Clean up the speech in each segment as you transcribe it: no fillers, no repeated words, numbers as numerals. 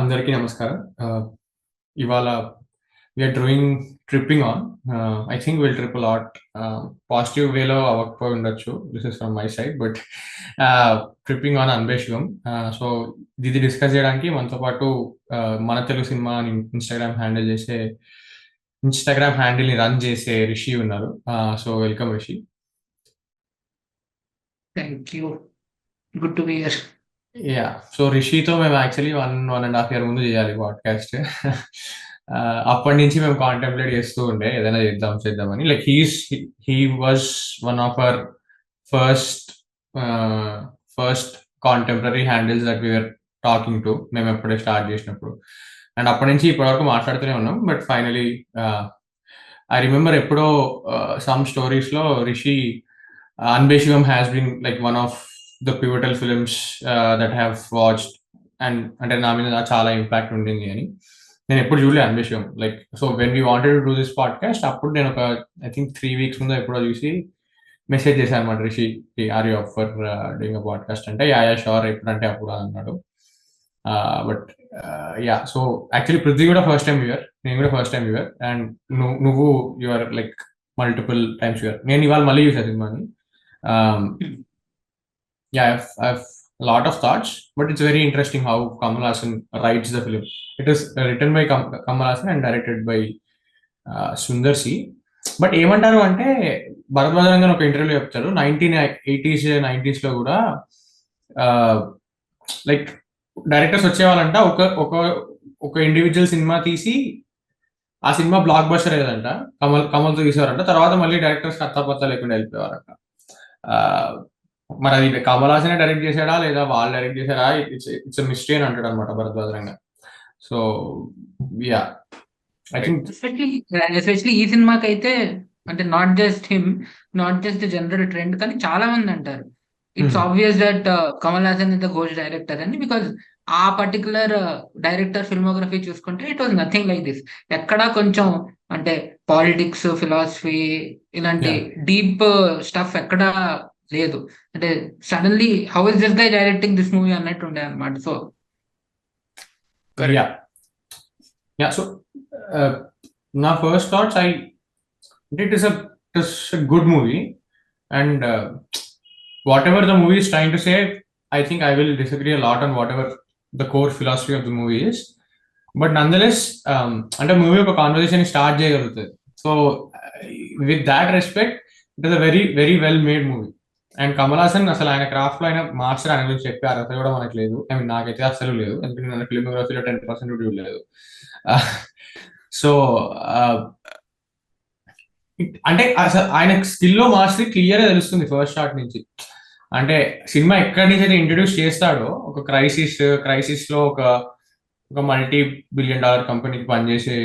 అందరికీ నమస్కారం. ఇవాళ we're doing tripping on. I think will trip lot. Positive వేలో అవ్వకపోయి ఉండొచ్చు. This is from my side. But tripping on Anbe Sivam. So ఇది డిస్కస్ చేయడానికి మనతో పాటు మన తెలుగు సినిమా అని ఇన్స్టాగ్రామ్ హ్యాండిల్ని రన్ చేసే రిషి ఉన్నారు. So welcome Rishi. Thank you. Good to be here. Yeah. So రిషితో మేము యాక్చువల్లీ 1.5 ఇయర్ ముందు చేయాలి పాడ్కాస్ట్. అప్పటి నుంచి మేము కాంటెంప్లేట్ చేస్తూ ఉండే ఏదైనా చేద్దామని. Like he was one of our first first contemporary handles that we are talking to మేము ఎప్పుడే స్టార్ట్ చేసినప్పుడు. అండ్ అప్పటి నుంచి ఇప్పటివరకు మాట్లాడుతూనే ఉన్నాం. బట్ ఫైనలీ ఐ రిమెంబర్ ఎప్పుడో సమ్ స్టోరీస్లో Rishi Anbe Sivam has been like one of the pivotal films that have watched and అంటే నా మీద చాలా ఇంపాక్ట్ ఉండింది అని. నేను ఎప్పుడు చూడలే Anbe Sivam. Like so when we wanted to do this podcast అప్పుడు నేను ఒక ఐ థింక్ 3 weeks ముందు ఎప్పుడో చూసి మెసేజ్ చేశాను అనమాట Rishi, are you up for doing a podcast అంటే యా షూర్ ఎప్పుడంటే అప్పుడు అన్నాడు. But yeah, so actually Prithvi కూడా ఫస్ట్ టైం వ్యూయర్, నేను కూడా ఫస్ట్ టైం వ్యూయర్. అండ్ నువ్వు you are like multiple times viewer. నేను ఇవాళ మళ్ళీ చూసాను సినిమాని. Yeah, I've a lot of thoughts, but it's very interesting how Kamal Haasan writes the film. It is written by Kamal Haasan and directed by Sundar C. But ఏమంటారు అంటే భరద్వాజన్ ఒక ఇంటర్వ్యూలో చెప్తారు 1980s 90s లో కూడా లైక్ డైరెక్టర్స్ వచ్చేవాళ్ళంట ఒక individual cinema తీసి ఆ సినిమా బ్లాక్ బస్టర్ అయ్యేదంట, కమల్తో తీసేవారంట. తర్వాత మళ్ళీ డైరెక్టర్స్ కత్తాపత్తా లేకుండా వెళ్ళిపోయారంట. మరి అది కమల్ హాసనే డైరెక్ట్ చేశాడా లేదా వాళ్ళు డైరెక్ట్ చేశాడా, ఇట్స్ మిస్టరీ అని అంటాడు అనమాట భరద్వాజరంగా. So yeah, I think especially ఈ సినిమాకి అయితే అంటే not just him, not just the general trend, కానీ చాలా మంది అంటారు it's obvious that Kamal Haasan is the ghost director అని. బికాజ్ ఆ పర్టికులర్ డైరెక్టర్ ఫిల్మోగ్రఫీ చూసుకుంటే it was nothing like this. ఎక్కడా కొంచెం అంటే పాలిటిక్స్, ఫిలాసఫీ ఇలాంటి డీప్ స్టఫ్ ఎక్కడా లేదు. అంటే suddenly how is this guy directing this movie అన్నట్టు ఉండే అనమాట. సో యా, సో నా first thoughts it is a good movie, and whatever the movie is trying to say, I think I will disagree a lot on whatever the core philosophy of the movie is, but nonetheless అంటే movie ఒక conversation start చేయగలుగుతుంది. So with that respect it is a very very well made movie. And Kamal Haasan అసలు ఆయన craft లో ఆయన master, ఆయన గురించి చెప్పే అర్హత కూడా మనకు లేదు. ఐ మీన్ నాకైతే అసలు లేదు, ఎందుకంటే ನನ್ನ ఫిల్మోగ్రఫీలో 10% కూడా లేదు. సో అంటే అసలు ఆయన స్కిల్లో మాస్టరీ క్లియర్ గా తెలుస్తుంది ఫస్ట్ షాట్ నుంచి. అంటే సినిమా ఎక్కడి నుంచి అయితే ఇంట్రడ్యూస్ చేస్తాడో, ఒక క్రైసిస్ లో ఒక మల్టీ $1 billion కంపెనీకి పనిచేసే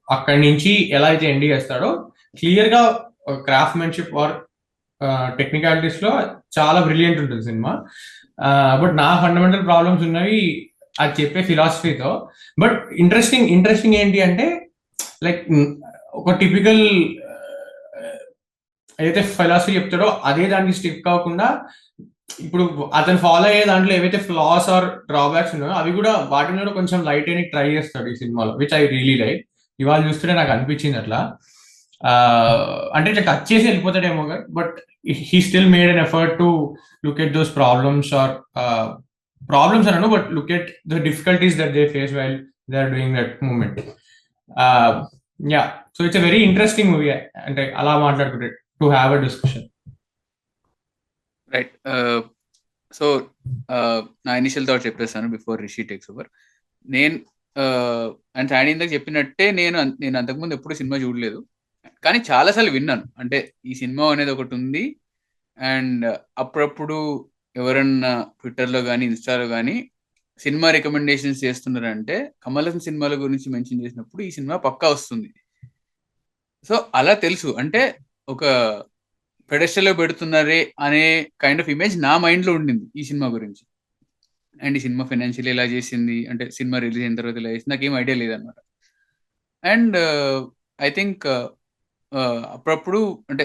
అక్కడి నుంచి ఎలా అయితే ఎండ్ చేస్తాడో క్లియర్ గా క్రాఫ్ట్మెన్షిప్ ఆర్ టెక్నికాలిటీస్ లో చాలా బ్రిలియంట్ ఉంటుంది సినిమా. బట్ నా ఫండమెంటల్ ప్రాబ్లమ్స్ ఉన్నవి అది చెప్పే ఫిలాసఫీతో. బట్ ఇంట్రెస్టింగ్ ఏంటి అంటే లైక్ ఒక టిపికల్ ఏదైతే ఫిలాసఫీ చెప్తాడో అదే దానికి స్టిక్ కాకుండా ఇప్పుడు అతను ఫాలో అయ్యే దాంట్లో ఏవైతే ఫ్లాస్ ఆర్ డ్రాబ్యాక్స్ ఉన్నాయో అవి కూడా వాటిని కూడా కొంచెం లైట్ అని ట్రై చేస్తాడు ఈ సినిమాలో, విచ్ ఐ రియలీ లైక్. ఇవాళ చూస్తుంటే నాకు అనిపించింది అట్లా. అంటే ఇట్లా టచ్ చేసి వెళ్ళిపోతాడేమో, but he still made an effort to look at those problems I don't know, but look at the difficulties that they face while they are doing that movement. Yeah, so it's a very interesting movie and ala maatladukunte to have a discussion, right? So నా initial thought చెప్పేస్తాను before Rishi takes over. నేను and saree ఇందాక చెప్పినట్టే నేను అంతకుముందు ఎప్పుడు cinema చూడలేదు, కానీ చాలాసార్లు విన్నాను. అంటే ఈ సినిమా అనేది ఒకటి ఉంది, అండ్ అప్పుడప్పుడు ఎవరన్నా ట్విట్టర్లో కానీ ఇన్స్టాలో కానీ సినిమా రికమెండేషన్స్ చేస్తున్నారంటే కమల్ హాసన్ సినిమాల గురించి మెన్షన్ చేసినప్పుడు ఈ సినిమా పక్కా వస్తుంది. సో అలా తెలుసు, అంటే ఒక పెడెస్టల్లో పెడుతున్నారే అనే కైండ్ ఆఫ్ ఇమేజ్ నా మైండ్లో ఉండింది ఈ సినిమా గురించి. అండ్ ఈ సినిమా ఫైనాన్షియల్ ఎలా చేసింది, అంటే సినిమా రిలీజ్ అయిన తర్వాత ఎలా చేసింది, నాకేం ఐడియా లేదనమాట. అండ్ ఐ థింక్ అప్పుడప్పుడు అంటే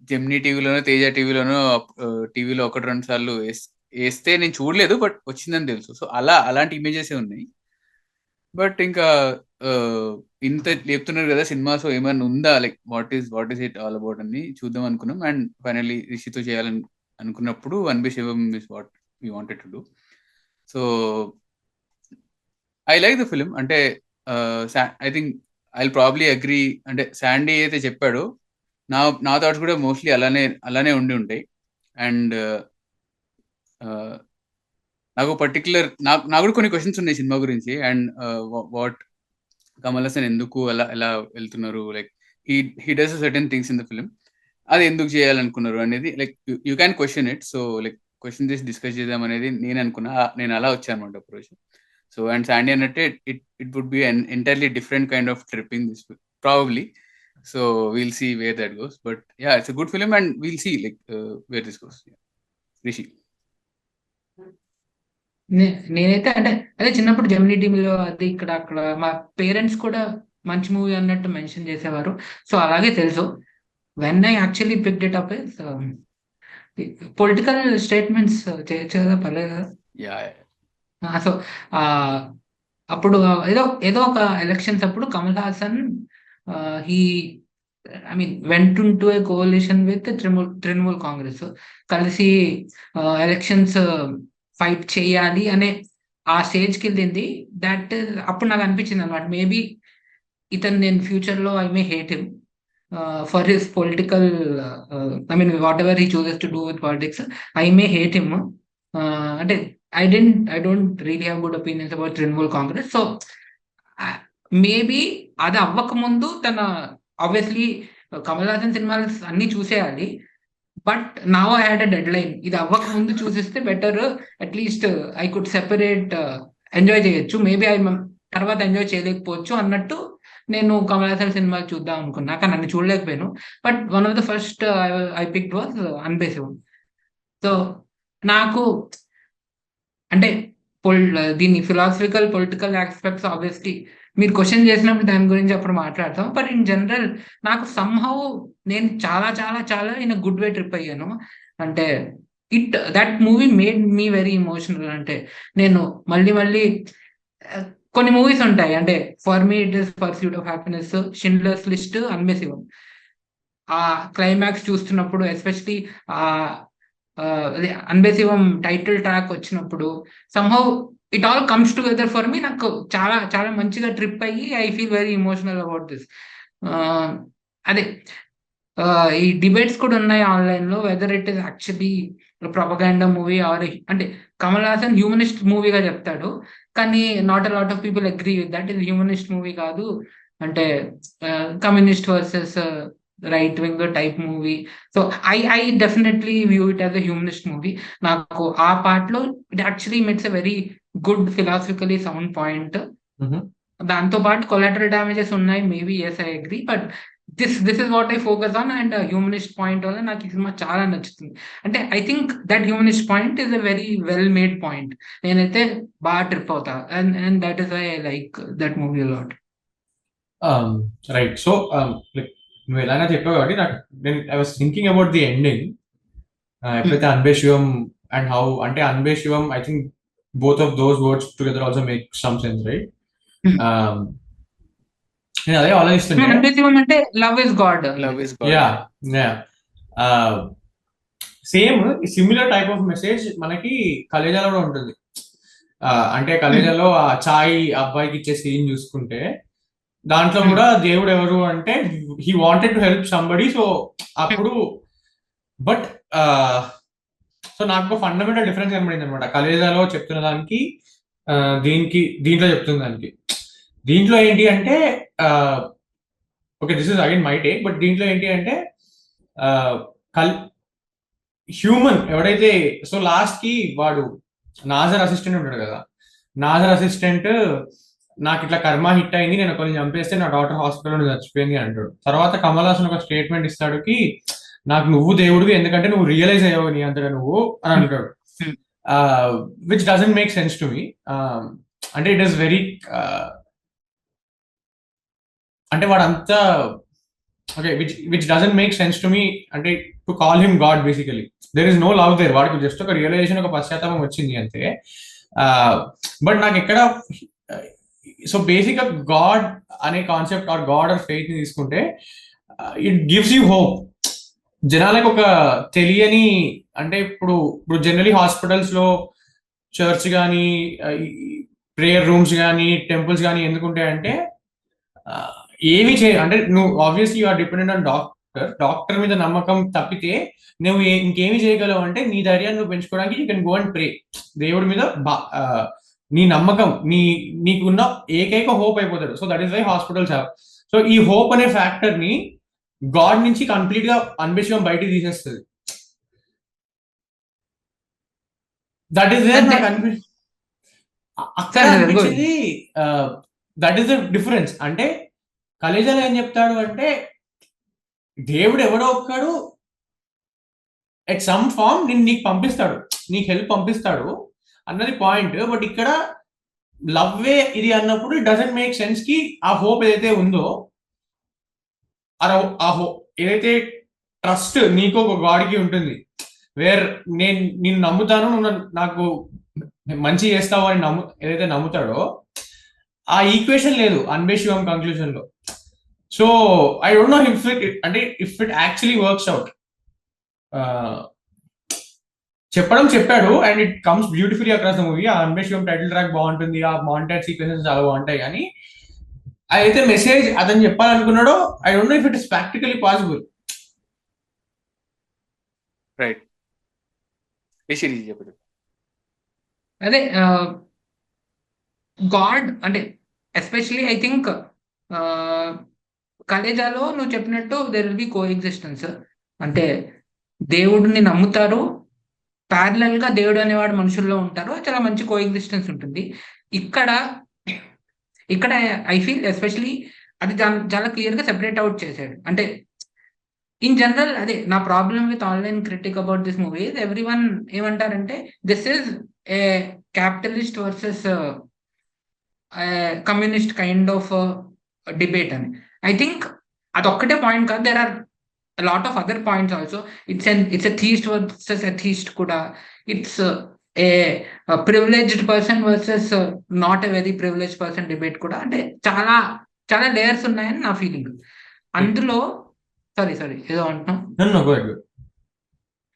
జెమినీ టీవీలోనో తేజ టీవీలోనో టీవీలో 1-2 సార్లు వేస్తే నేను చూడలేదు, బట్ వచ్చిందని తెలుసు. సో అలాంటి ఇమేజెస్ ఉన్నాయి. బట్ ఇంకా ఇంత చెప్తున్నారు కదా సినిమా, సో ఏమైనా ఉందా, like what is it all about అని చూద్దాం అనుకున్నాం. అండ్ ఫైనల్లీ రిషితో చేయాలని అనుకున్నప్పుడు ANBE SIVAM is what we wanted to do. So I like the film. అంటే I think I probably agree. అంటే శాండీ అయితే చెప్పాడో నా థాట్స్ కూడా మోస్ట్లీ అలానే ఉండి ఉంటాయి. అండ్ నాకు పర్టికులర్ నాకు కూడా కొన్ని క్వశ్చన్స్ ఉన్నాయి సినిమా గురించి. అండ్ వాట్ కమల్ హాసన్ ఎందుకు ఎలా వెళ్తున్నారు, like he does certain things in the film, అది ఎందుకు చేయాలనుకున్నారు అనేది like you can question it. So like question చేసి డిస్కస్ చేద్దాం అనేది నేను అనుకున్నా. నేను అలా వచ్చాను అనమాట అప్రోచ్. సో అండ్ శాండీ అన్నట్టే it would be an entirely different kind of tripping this probably. So we'll see where that goes. But yeah, it's a good film and we'll see like where this goes. Rishi నేనైతే అంటే అదే చిన్నప్పుడు Gemini టీవీలో అది ఇక్కడ అక్కడ మా parents కూడా మంచి మూవీ అన్నట్టు మెన్షన్ చేసేవారు. సో అలాగే తెలుసు. When I actually picked it up is political statements చేయొచ్చు కదా, పర్లేదు కదా. యా సో అప్పుడు ఏదో ఒక ఎలక్షన్స్ అప్పుడు Kamal Haasan he I mean went to A కోalition with Trinamool Congress కలిసి ఎలక్షన్స్ ఫైట్ చేయాలి అనే ఆ స్టేజ్కి వెళ్ళింది. దట్ అప్పుడు నాకు అనిపించింది అనమాట, మేబీ ఇతను నేను ఫ్యూచర్ లో I may hate him for his political I mean what ever he chooses to do with politics, I may hate him. అంటే I don't really have good opinions about Trinamool Congress. So maybe అది అవ్వక ముందు తన obviously Kamal Haasan సినిమాలు అన్ని చూసేయాలి. But now I had a deadline. ఇది అవ్వక ముందు చూసిస్తే better, at least I could separate, enjoy చేయొచ్చు. మేబీ ఐ తర్వాత ఎంజాయ్ చేయలేకపోవచ్చు అన్నట్టు నేను కమల్ హాసన్ సినిమాలు చూద్దాం అనుకున్నా, కానీ అన్ని చూడలేకపోయాను. But one of the first I picked was ANBE SIVAM. So నాకు అంటే దీని ఫిలాసఫికల్ పొలిటికల్ ఆస్పెక్ట్స్ ఆబ్వియస్లీ మీరు క్వశ్చన్ చేసినప్పుడు దాని గురించి అప్పుడు మాట్లాడతాం. బట్ ఇన్ జనరల్ నాకు సమ్హౌ నేను చాలా చాలా చాలా ఇన్ గుడ్ వే ట్రిప్ అయ్యాను. అంటే that movie made me very emotional. అంటే నేను మళ్ళీ కొన్ని మూవీస్ ఉంటాయి, అంటే for me it is pursuit of happiness, Schindler's list, ANBE SIVAM. ఆ క్లైమాక్స్ చూస్తున్నప్పుడు especially ANBE SIVAM title track వచ్చినప్పుడు somehow it all comes together for me. నాకు చాలా చాలా మంచిగా ట్రిప్ అయ్యి I feel very emotional about this. అదే ఈ డిబేట్స్ కూడా ఉన్నాయి ఆన్లైన్ లో, whether it is actually propaganda movie are అంటే కమల్ హాసన్ హ్యూమనిస్ట్ మూవీగా చెప్తాడు, కానీ not a lot of people agree with that. ఇది హ్యూమనిస్ట్ మూవీ కాదు, అంటే communist versus right wing type movie. So I definitely view it as a humanist movie. నాకు ఆ part లో it actually makes a very good philosophically sound point. దాంతో పాటు collateral damages ఉన్నాయి, maybe yes I agree, but this is what I focus on. And humanist point వల్ల నాకు ఈ cinema చాలా నచ్చుతుంది. అంటే I think that humanist point is a very well made point. నేనైతే బాగా ట్రిప్ అవుతా, and that is why I like that movie lot. Right. So like నువ్వు ఎలాగా చెప్పావు కాబట్టి నాకు I was thinking about the ending. ఎప్పుడైతే ANBE SIVAM అండ్ హౌ అంటే ANBE SIVAM, I think both of those words together also make some sense, right? నేను అదే ఆలోచిస్తున్నా. ANBE SIVAM అంటే love is God. Yeah same similar type of message మనకి కలేజాలో కూడా ఉంటుంది. అంటే కలేజాలో ఆ చాయ్ అబ్బాయికి ఇచ్చే సీన్ చూసుకుంటే దాంట్లో కూడా దేవుడు ఎవరు అంటే he wanted to help somebody. So అప్పుడు బట్ సో నాకు ఫండమెంటల్ డిఫరెన్స్ కనబడింది అనమాట కలేజాలో చెప్తున్న దానికి దీంట్లో చెప్తున్న దానికి. దీంట్లో ఏంటి అంటే okay, this is again my take, but దీంట్లో ఏంటి అంటే హ్యూమన్ ఎవడైతే, సో లాస్ట్ కి వాడు నాజర్ అసిస్టెంట్ ఉంటాడు కదా, నాజర్ అసిస్టెంట్ నాకు ఇట్లా కర్మ హిట్ అయింది, నేను ఒకరిని చంపేస్తే నా డాటర్ హాస్పిటల్ చచ్చిపోయింది అంటాడు. తర్వాత కమల్ హాసన్ ఒక స్టేట్మెంట్ ఇస్తాడు కి నాకు నువ్వు దేవుడివి ఎందుకంటే నువ్వు రియలైజ్ అయ్యావు నీ అంతగా నువ్వు అని అంటాడు, which doesn't make sense to me. అంటే ఇట్ ఈస్ వెరీ అంటే వాడు అంతా okay, which doesn't make sense to me, అంటే to call him god. Basically there is no love there. వాడికి జస్ట్ ఒక రియలైజేషన్, ఒక పశ్చాత్తాపం వచ్చింది అంతే. బట్ నాకు ఎక్కడ, సో బేసిక్ గా గాడ్ అనే concept or god or faith ని తీసుకుంటే ఇట్ గివ్స్ యూ హోప్. జనాలకు ఒక తెలియని, అంటే ఇప్పుడు జనరలీ హాస్పిటల్స్ లో చర్చ్ కానీ, ప్రేయర్ రూమ్స్ కానీ, టెంపుల్స్ కానీ ఎందుకుంటాయంటే ఏమి అంటే నువ్వు obviously you are dependent on doctor మీద నమ్మకం తప్పితే నువ్వు ఇంకేమి చేయగలవు అంటే నీ ధైర్యాన్ని నువ్వు పెంచుకోవడానికి you can go and pray. దేవుడి మీద నీ నమ్మకం, నీకున్న ఏకైక హోప్ అయిపోతాడు. So that is why hospitals have. So ఈ హోప్ అనే ఫ్యాక్టర్ ని గాడ్ నుంచి కంప్లీట్ గా అన్బిషం బయటికి తీసేస్తుంది. దట్ ఈస్ వేర్ నాకు అక్కడ అనిపించింది. That is the difference. అంటే కలేజాలో ఏం చెప్తాడు అంటే దేవుడు ఎవడో ఒక్కడు ఎట్ సమ్ ఫార్మ్ నీకు పంపిస్తాడు, నీకు హెల్ప్ పంపిస్తాడు అన్నది పాయింట్. బట్ ఇక్కడ లవ్వే ఇది అన్నప్పుడు ఇట్ డజంట్ మేక్ సెన్స్ కి ఆ హోప్ ఏదైతే ఉందో, ఏదైతే ట్రస్ట్ నీకు ఒక గాడ్కి ఉంటుంది, వేర్ నేను నమ్ముతాను, నువ్వు నాకు మంచి చేస్తావు అని ఏదైతే నమ్ముతాడో ఆ ఈక్వేషన్ లేదు అన్బే శివం కంక్లూజన్ లో. So I don't know if it actually works out. చెప్పాడు and it comes beautifully across the movie. ఆ అన్బే శివం టైటిల్ ట్రాక్ బాగుంటుంది, ఆ మాంటేజ్ సీక్వెన్సెస్ చాలా బాగుంటాయి. కానీ అయితే మెసేజ్ అతను చెప్పాలనుకున్నాడో I don't know if it is practically possible. Right. అదే గాడ్ అంటే ఎస్పెషలీ ఐ థింక్ కలేజాలో నువ్వు చెప్పినట్టు there will be coexistence. అంటే దేవుడిని నమ్ముతారు, ప్యారలల్ గా దేవుడు అనేవాడు మనుషుల్లో ఉంటారు, చాలా మంచి కో ఎగ్జిస్టెన్స్ ఉంటుంది. ఇక్కడ ఐ ఫీల్ ఎస్పెషలీ అది చాలా క్లియర్ గా సెపరేట్ అవుట్ చేశాడు. అంటే ఇన్ జనరల్ అదే నా problem with online critic about this movie. Everyone ఏమంటారంటే this is a capitalist versus communist kind of debate అని. ఐ థింక్ అదొక్కటే పాయింట్ కాదు, there are lot of other points also. It's a theist versus atheist కూడా. It's a privileged person versus not a very privileged person debate కూడా. అంటే చాలా చాలా layers ఉన్నాయని నా ఫీలింగ్. అందులో సారీ ఏదో అంటున్నాం.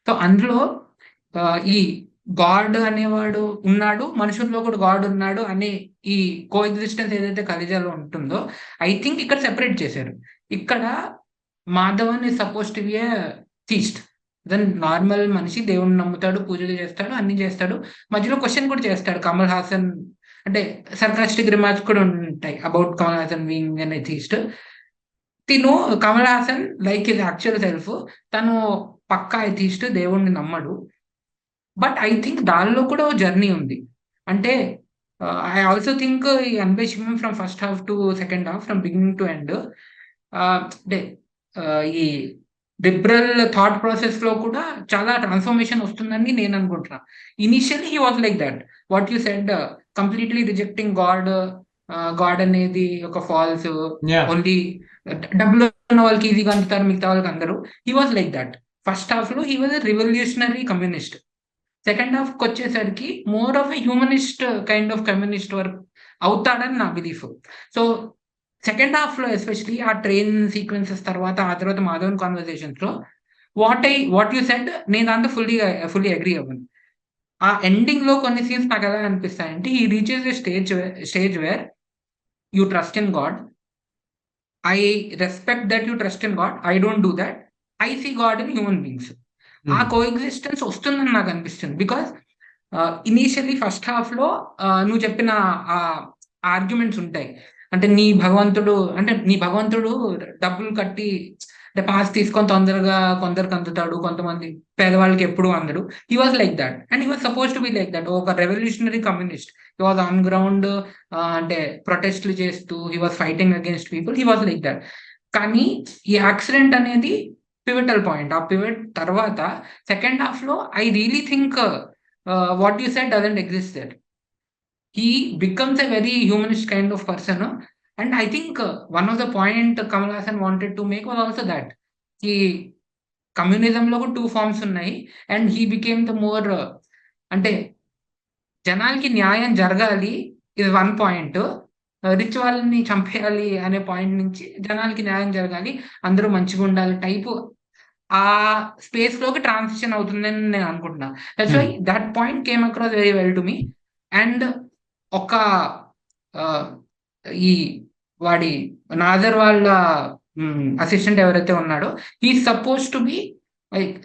సో అందులో ఈ గాడ్ అనేవాడు ఉన్నాడు, మనుషుల్లో కూడా గాడ్ ఉన్నాడు అనే ఈ కో ఎగ్జిస్టెన్స్ ఏదైతే కలేజాలో ఉంటుందో ఐ థింక్ ఇక్కడ సెపరేట్ చేశారు. ఇక్కడ Madhavan is supposed to be a theist. Then normal మనిషి దేవుణ్ణి నమ్ముతాడు, పూజలు చేస్తాడు, అన్ని చేస్తాడు, మధ్యలో క్వశ్చన్ కూడా చేస్తాడు. కమల్ హాసన్ అంటే సర్కాస్టిక్ రిమార్క్స్ కూడా ఉంటాయి about Kamal Haasan being an atheist. Kamal Haasan like his actual self తను పక్కా ఎథీస్ట్, దేవుణ్ణి నమ్మడు. బట్ ఐ థింక్ దానిలో కూడా ఓ జర్నీ ఉంది. అంటే ఐ ఆల్సో థింక్ ఈ Anbe Sivam from first half to second half, from beginning to end, అంటే ఈ లిబరల్ థాట్ ప్రాసెస్ లో కూడా చాలా ట్రాన్స్ఫర్మేషన్ వస్తుందని నేను అనుకుంటున్నా. Initially he was like that, what you said, completely rejecting God అనేది ఒక ఫాల్స్, ఓన్లీ డబ్బులు ఉన్న వాళ్ళకి ఈజీగా అందుతారు, మిగతా వాళ్ళకి అందరూ. He was like that. First half లో he was a revolutionary communist. Second half కి వచ్చేసరికి more of a humanist kind of communist work అవుతాడని నా బిలీఫ్. సో సెకండ్ హాఫ్ లో ఎస్పెషలీ ఆ ట్రైన్ సీక్వెన్సెస్ తర్వాత, ఆ తర్వాత మాధవన్ కాన్వర్సేషన్స్ లో వాట్ యూ సెడ్, నేను దాంతో ఫుల్లీ అగ్రీ అవ్వను. ఆ ఎండింగ్ లో కొన్ని సీన్స్ నాకు ఎలా అనిపిస్తాయంటే, he reaches a stage where you trust in god, I respect that you trust in god, I don't do that, I see god in human beings. ఆ కో ఎగ్జిస్టెన్స్ వస్తుందని నాకు అనిపిస్తుంది. బికాస్ ఇనీషియల్లీ ఫస్ట్ హాఫ్ లో నువ్వు చెప్పిన arguments ఉంటాయి. అంటే నీ భగవంతుడు డబ్బులు కట్టి అంటే పాస్ తీసుకొని తొందరగా కొందరికి అందుతాడు, కొంతమంది పేదవాళ్ళకి ఎప్పుడు అందడు. He was like that and he was suppose to be like that. ఒక revolutionary communist. He was on ground, అంటే ప్రొటెస్ట్లు చేస్తూ he was fighting against people. He was like that. కానీ ఈ యాక్సిడెంట్ అనేది పివటల్ పాయింట్. ఆ పివట్ తర్వాత second half లో I really think what you said doesn't exist that. He becomes a very humanist kind of person, And I think one of the point Kamal Hassan wanted to make was also that ఈ కమ్యూనిజంలో కూడా 2 forms ఉన్నాయి. And he became the more అంటే జనాలకి న్యాయం జరగాలి ఇది one point. Rich వాళ్ళని చంపేయాలి అనే పాయింట్ నుంచి జనాలకి న్యాయం జరగాలి, అందరూ మంచిగా ఉండాలి టైపు ఆ స్పేస్ లోకి ట్రాన్సిషన్ అవుతుందని నేను అనుకుంటున్నా. That's why that point came across very well to me. And ఒక ఈ వాడి నాజర్ వాళ్ళ అసిస్టెంట్ ఎవరైతే ఉన్నాడో he suppose to be like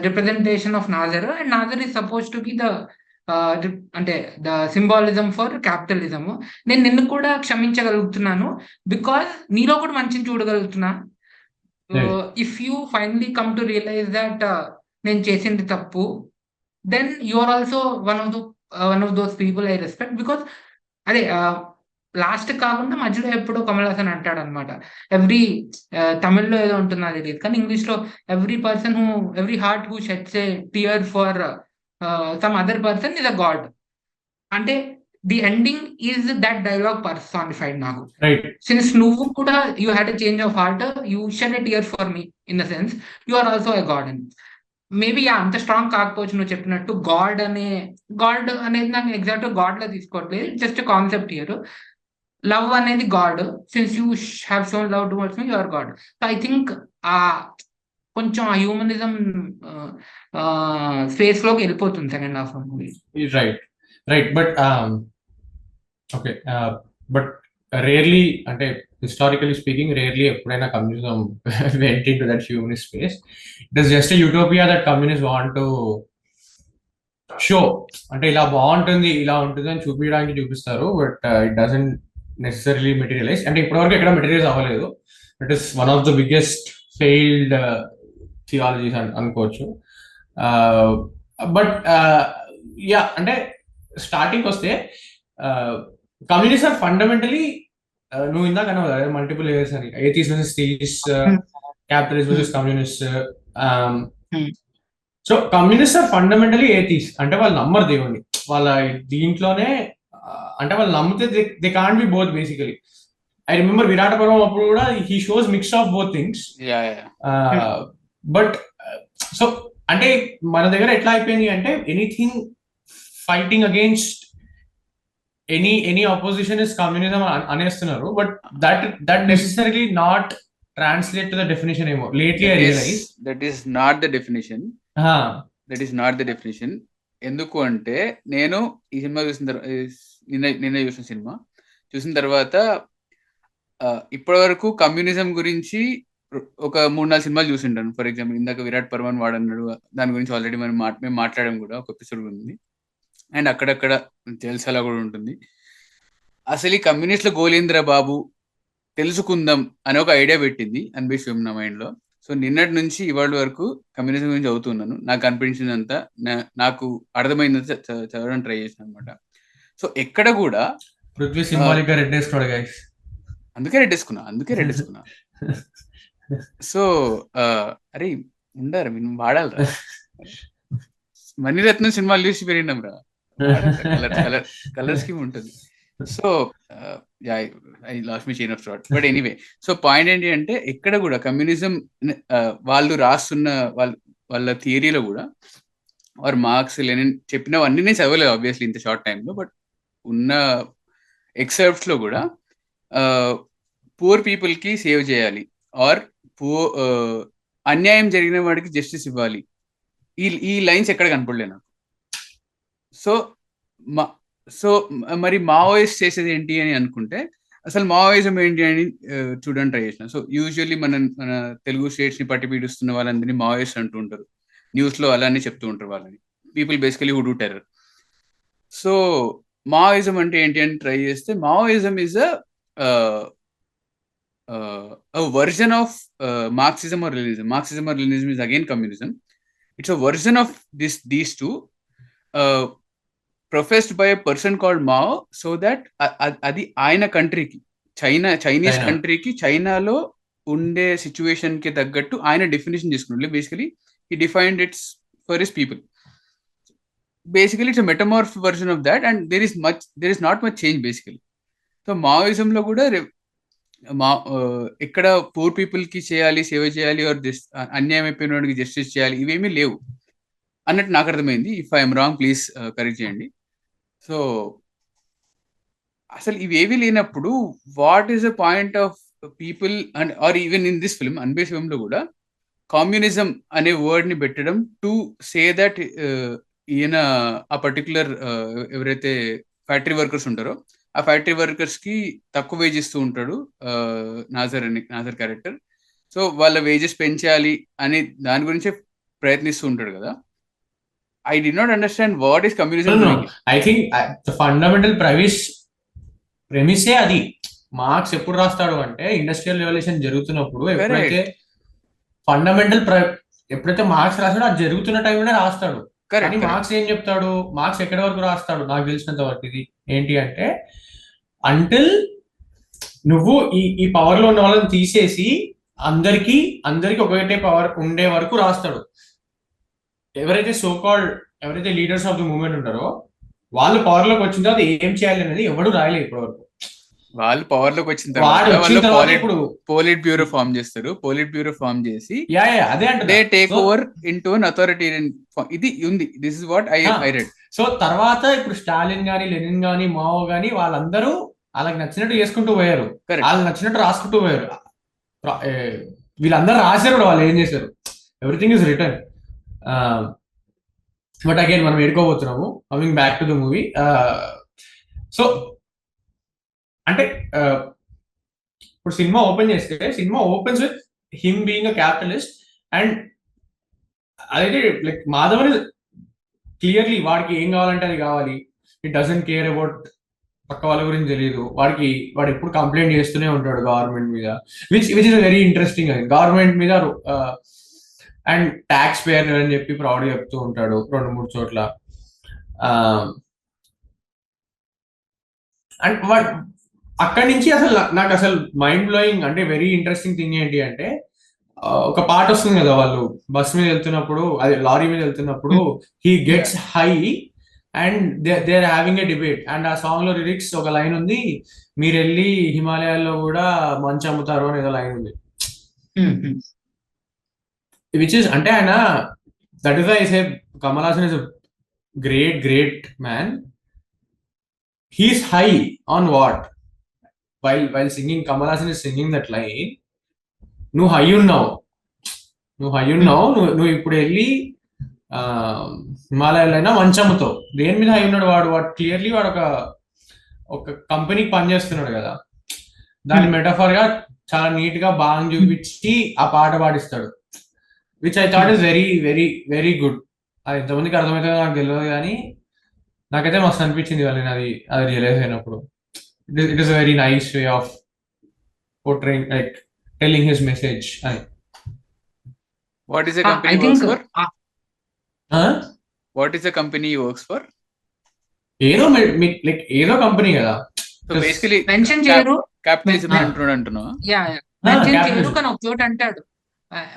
representation of Nassar, and Nassar is suppose to be the అంటే ద సింబాలిజం ఫర్ క్యాపిటలిజం. నేను నిన్ను కూడా క్షమించగలుగుతున్నాను బికాస్ నీలో కూడా మంచిని చూడగలుగుతున్నా. If you finally come to realise that నేను చేసింది తప్పు, then you are also one of those people I respect. Because అదే లాస్ట్ కాకుండా మధ్యలో ఎప్పుడో కమల్ హాసన్ అంటాడు అనమాట, ఎవ్రీ తమిళ్లో ఏదో ఉంటుంది అది తెలియదు కానీ ఇంగ్లీష్ లో every heart who sheds a tear for some other person is a god. అంటే the ending is that dialogue personified నాకు. సిన్స్ నువ్వు కూడా you had a change of heart, you shed a tear for me in the sense you are also a god. And maybe అంత strong కాకపోవచ్చు నువ్వు చెప్పినట్టు. God అనేది నాకు exact god లా తీసుకోవట్లేదు, జస్ట్ కాన్సెప్ట్ హియర్. లవ్ అనేది god, since you have shown love towards me you are god. So I think కొంచెం ఆ హ్యూమనిజం స్పేస్ లోకి వెళ్ళిపోతుంది second half movie. Right but okay but rarely అంటే హిస్టారికలీ స్పీకింగ్ రేర్లీ ఎప్పుడైనా communism went into that humanist space. It is just utopia that communist want to show, అంటే ఇలా బాగుంటుంది ఇలా ఉంటుంది అని చూపించడానికి చూపిస్తారు. But it doesn't necessarily materialise. అంటే ఇప్పటివరకు ఎక్కడ మెటీరియలైజ్ అవ్వలేదు. It is one of the biggest failed theologies అనుకోవచ్చు. బట్ యా అంటే స్టార్టింగ్ వస్తే కమ్యూనిస్ట్ ఫండమెంటలీ నువ్వు ఇందాక అన్నావు మల్టిపుల్ లేయర్స్ అని, atheist versus theist, capitalist versus communist. So communist are fundamentally atheist, అంటే వాళ్ళు నమ్మరు దేవుణ్ణి. వాళ్ళ దీంట్లోనే అంటే వాళ్ళు నమ్మితే they can't be both basically. I remember Virata Parvam అప్పుడు కూడా he shows mix of both things. But so అంటే మన దగ్గర ఎట్లా అయిపోయింది అంటే anything fighting against any opposition is communism అనేస్తున్నారు. But that necessarily not translate to the definition ఏమో. Lately I realise that is not the definition. ఎందుకు అంటే నేను ఈ సినిమా నిన్న చూసిన సినిమా చూసిన తర్వాత ఇప్పటి వరకు కమ్యూనిజం గురించి ఒక 3-4 సినిమాలు చూసింటాను. ఫర్ ఎగ్జాంపుల్ ఇందాక విరాట్ పర్వాన్ వాడన్నాడు, దాని గురించి ఆల్రెడీ మేము మాట్లాడడం కూడా ఒక ఎపిసోడ్ ఉంది. అండ్ అక్కడక్కడ జల్సాలా కూడా ఉంటుంది. అసలు ఈ కమ్యూనిస్టుల గోలేంద్ర బాబు తెలుసుకుందాం అనే ఒక ఐడియా పెట్టింది అన్బే శివం నా మైండ్ లో. సో నిన్నటి నుంచి ఇవాళ వరకు కమ్యూనిజం గురించి చదువుతున్నాను. నాకు అనిపించిందంతా, నాకు అర్థమైందంతా చదవడం ట్రై చేశాను అనమాట. సో ఎక్కడ కూడా అందుకే రెడ్డేసుకున్నా. సో అరే ఉండారా మీరు వాడాలరా, మణిరత్నం సినిమాలు చూసి పెరిగినాం రా, కలర్ స్కీమ్ ఉంటుంది. So I last me chain of thought. But anyway, so point ఏంటి అంటే ఎక్కడ కూడా కమ్యూనిజం వాళ్ళు రాస్తున్న వాళ్ళ థియరీలో కూడా ఆర్ మార్క్స్ లెనిన్ చెప్పినవన్నీ నేను చదవలేదు ఆబ్వియస్లీ ఇంత షార్ట్ టైంలో. బట్ ఉన్న ఎక్సెప్ట్స్ లో కూడా పూర్ పీపుల్ కి సేవ్ చేయాలి ఆర్ అన్యాయం జరిగిన వాడికి జస్టిస్ ఇవ్వాలి, ఈ లైన్స్ ఎక్కడ కనపడలేదు నాకు. సో మరి మావోయిస్ట్ చేసేది ఏంటి అని అనుకుంటే అసలు మావోయిజం ఏంటి అని చూడడానికి ట్రై చేసిన. సో యూజువల్లీ మన తెలుగు స్టేట్స్ ని పట్టి పీడిస్తున్న వాళ్ళందరినీ మావోయిస్ట్ అంటూ ఉంటారు, న్యూస్ లో అలానే చెప్తూ ఉంటారు వాళ్ళని, people basically who do terror. So Maoism అంటే ఏంటి అని ట్రై చేస్తే Maoism is a version of Marxism or Leninism. Marxism or Leninism is again communism. It's a version of these two professed by a person called Mao, so that adi ayana country ki Chinese country ki China lo unde situation ki taggattu ayana definition cheskunnadu. Basically he defined it for his people. Basically it's a metamorph version of that, and there is not much change basically. So Maoism lo kuda ఇక్కడ poor people కి చేయాలి, సేవ చేయాలి, are అన్యాయం అయిపోయిన వాడికి justice చేయాలి, ఇవేమీ లేవు అన్నట్టు నాకు అర్థమైంది. If I'm wrong please correct చేయండి. సో అసలు ఇవేవి లేనప్పుడు what is the point of people and are even in this film Anbe శివంలో కూడా కమ్యూనిజం అనే వర్డ్ ని పెట్టడం టు సే దట్ ఈయన ఆ పర్టికులర్ ఎవరైతే ఫ్యాక్టరీ వర్కర్స్ ఉంటారో ఆ ఫ్యాక్టరీ వర్కర్స్ కి తక్కువ వేజ్ ఇస్తూ ఉంటాడు నాజర్ క్యారెక్టర్. సో వాళ్ళ వేజెస్ పెంచాలి అనే దాని గురించే ప్రయత్నిస్తూ ఉంటాడు కదా. I did not understand what is communism. I think the fundamental premise అది. మార్క్స్ ఎప్పుడు రాస్తాడు అంటే ఇండస్ట్రియల్ రెవల్యూషన్ జరుగుతున్నప్పుడు, ఎప్పుడైతే ఫండమెంటల్ ఎప్పుడైతే మార్క్స్ రాస్తాడో అది జరుగుతున్న టైంలోనే రాస్తాడు. కానీ మార్క్స్ ఏం చెప్తాడు, మార్క్స్ ఎక్కడి వరకు రాస్తాడు నాకు తెలిసినంత వరకు ఇది ఏంటి అంటే, అంటిల్ నువ్వు ఈ పవర్ లో ఉన్న వాళ్ళని తీసేసి అందరికి ఒకటే పవర్ ఉండే వరకు రాస్తాడు. ఎవరైతే ఎవరైతే లీడర్స్ ఆఫ్ ది మూవ్మెంట్ ఉంటారో వాళ్ళు పవర్ లోకి వచ్చిన తర్వాత ఏం చేయాలి అనేది ఎవడు రాయలేదు ఇప్పటి వరకు. వాళ్ళు పవర్ లోకి వచ్చిన తర్వాత ఇప్పుడు పోలిట్ బ్యూరో ఫామ్ చేస్తారు. పోలిట్ బ్యూరో ఫామ్ చేసి అదే అంటే they take over into an authoritarian. ఇది ఉంది, this is what I read. So తర్వాత ఇప్పుడు స్టాలిన్ గానీ, లెనిన్ గానీ, మావో గానీ వాళ్ళందరూ వాళ్ళకి నచ్చినట్టు చేసుకుంటూ పోయారు, వాళ్ళకి నచ్చినట్టు రాసుకుంటూ పోయారు. వీళ్ళందరూ రాశారు, వాళ్ళు ఏం చేశారు, everything is return. But again మనం ఎడుకోబోతున్నాము, coming back to the movie. So అంటే ఇప్పుడు సినిమా ఓపెన్ చేస్తే సినిమా opens with him being a capitalist. And అదైతే లైక్ మాధవన్ క్లియర్లీ వాడికి ఏం కావాలంటే అది కావాలి. ఇట్ డజంట్ కేర్ అబౌట్ పక్క వాళ్ళ గురించి తెలియదు వాడు ఎప్పుడు కంప్లైంట్ చేస్తూనే ఉంటాడు గవర్నమెంట్ మీద, which is very interesting. Government మీద అండ్ ట్యాక్స్ పేయర్ అని చెప్పి ప్రౌడ్ చెప్తూ ఉంటాడు 2-3 చోట్ల. అండ్ అక్కడి నుంచి నాకు అసలు మైండ్ బ్లోయింగ్ అంటే వెరీ ఇంట్రెస్టింగ్ థింగ్ ఏంటి అంటే, ఒక పాట వస్తుంది కదా, వాళ్ళు బస్ మీద వెళ్తున్నప్పుడు, అదే లారీ మీద వెళ్తున్నప్పుడు, he gets high and they are having a debate. And ఆ సాంగ్ లో లిరిక్స్ ఒక లైన్ ఉంది, మీరు వెళ్ళి హిమాలయాల్లో కూడా మంచి అమ్ముతారు అని ఏదో లైన్ ఉంది. విచ్ ఇస్ అంటే ఆయన, that is I say Kamal Haasan is great man. He's high on what? While singing, Kamal Haasan is singing that line, నువ్వు హై ఉన్నావు, నువ్వు ఇప్పుడు వెళ్ళి హిమాలయాలైనా మంచి అమ్ముతావు. దేని మీద హై ఉన్నాడు వాడు క్లియర్లీ వాడు ఒక కంపెనీకి పనిచేస్తున్నాడు కదా. దాని మెటాఫర్ గా చాలా నీట్ గా బాగా చూపించి ఆ పాట పాడిస్తాడు, which I thought is very very very good. అది ఎంతమందికి అర్థమవుతుందో నాకు తెలియదు, కానీ నాకైతే మస్తు అనిపించింది వాళ్ళని అది రియలైజ్ అయినప్పుడు. It is a very nice way of portraying, like telling his message. What is the company he works for? What is the company he works for? ఏదో కంపెనీ కదా. సో బేసికలీ మెన్షన్ చేయరు, capitalism అంటున్నావా? Mention చేయరు, కానీ ఒక చోట అంటాడు,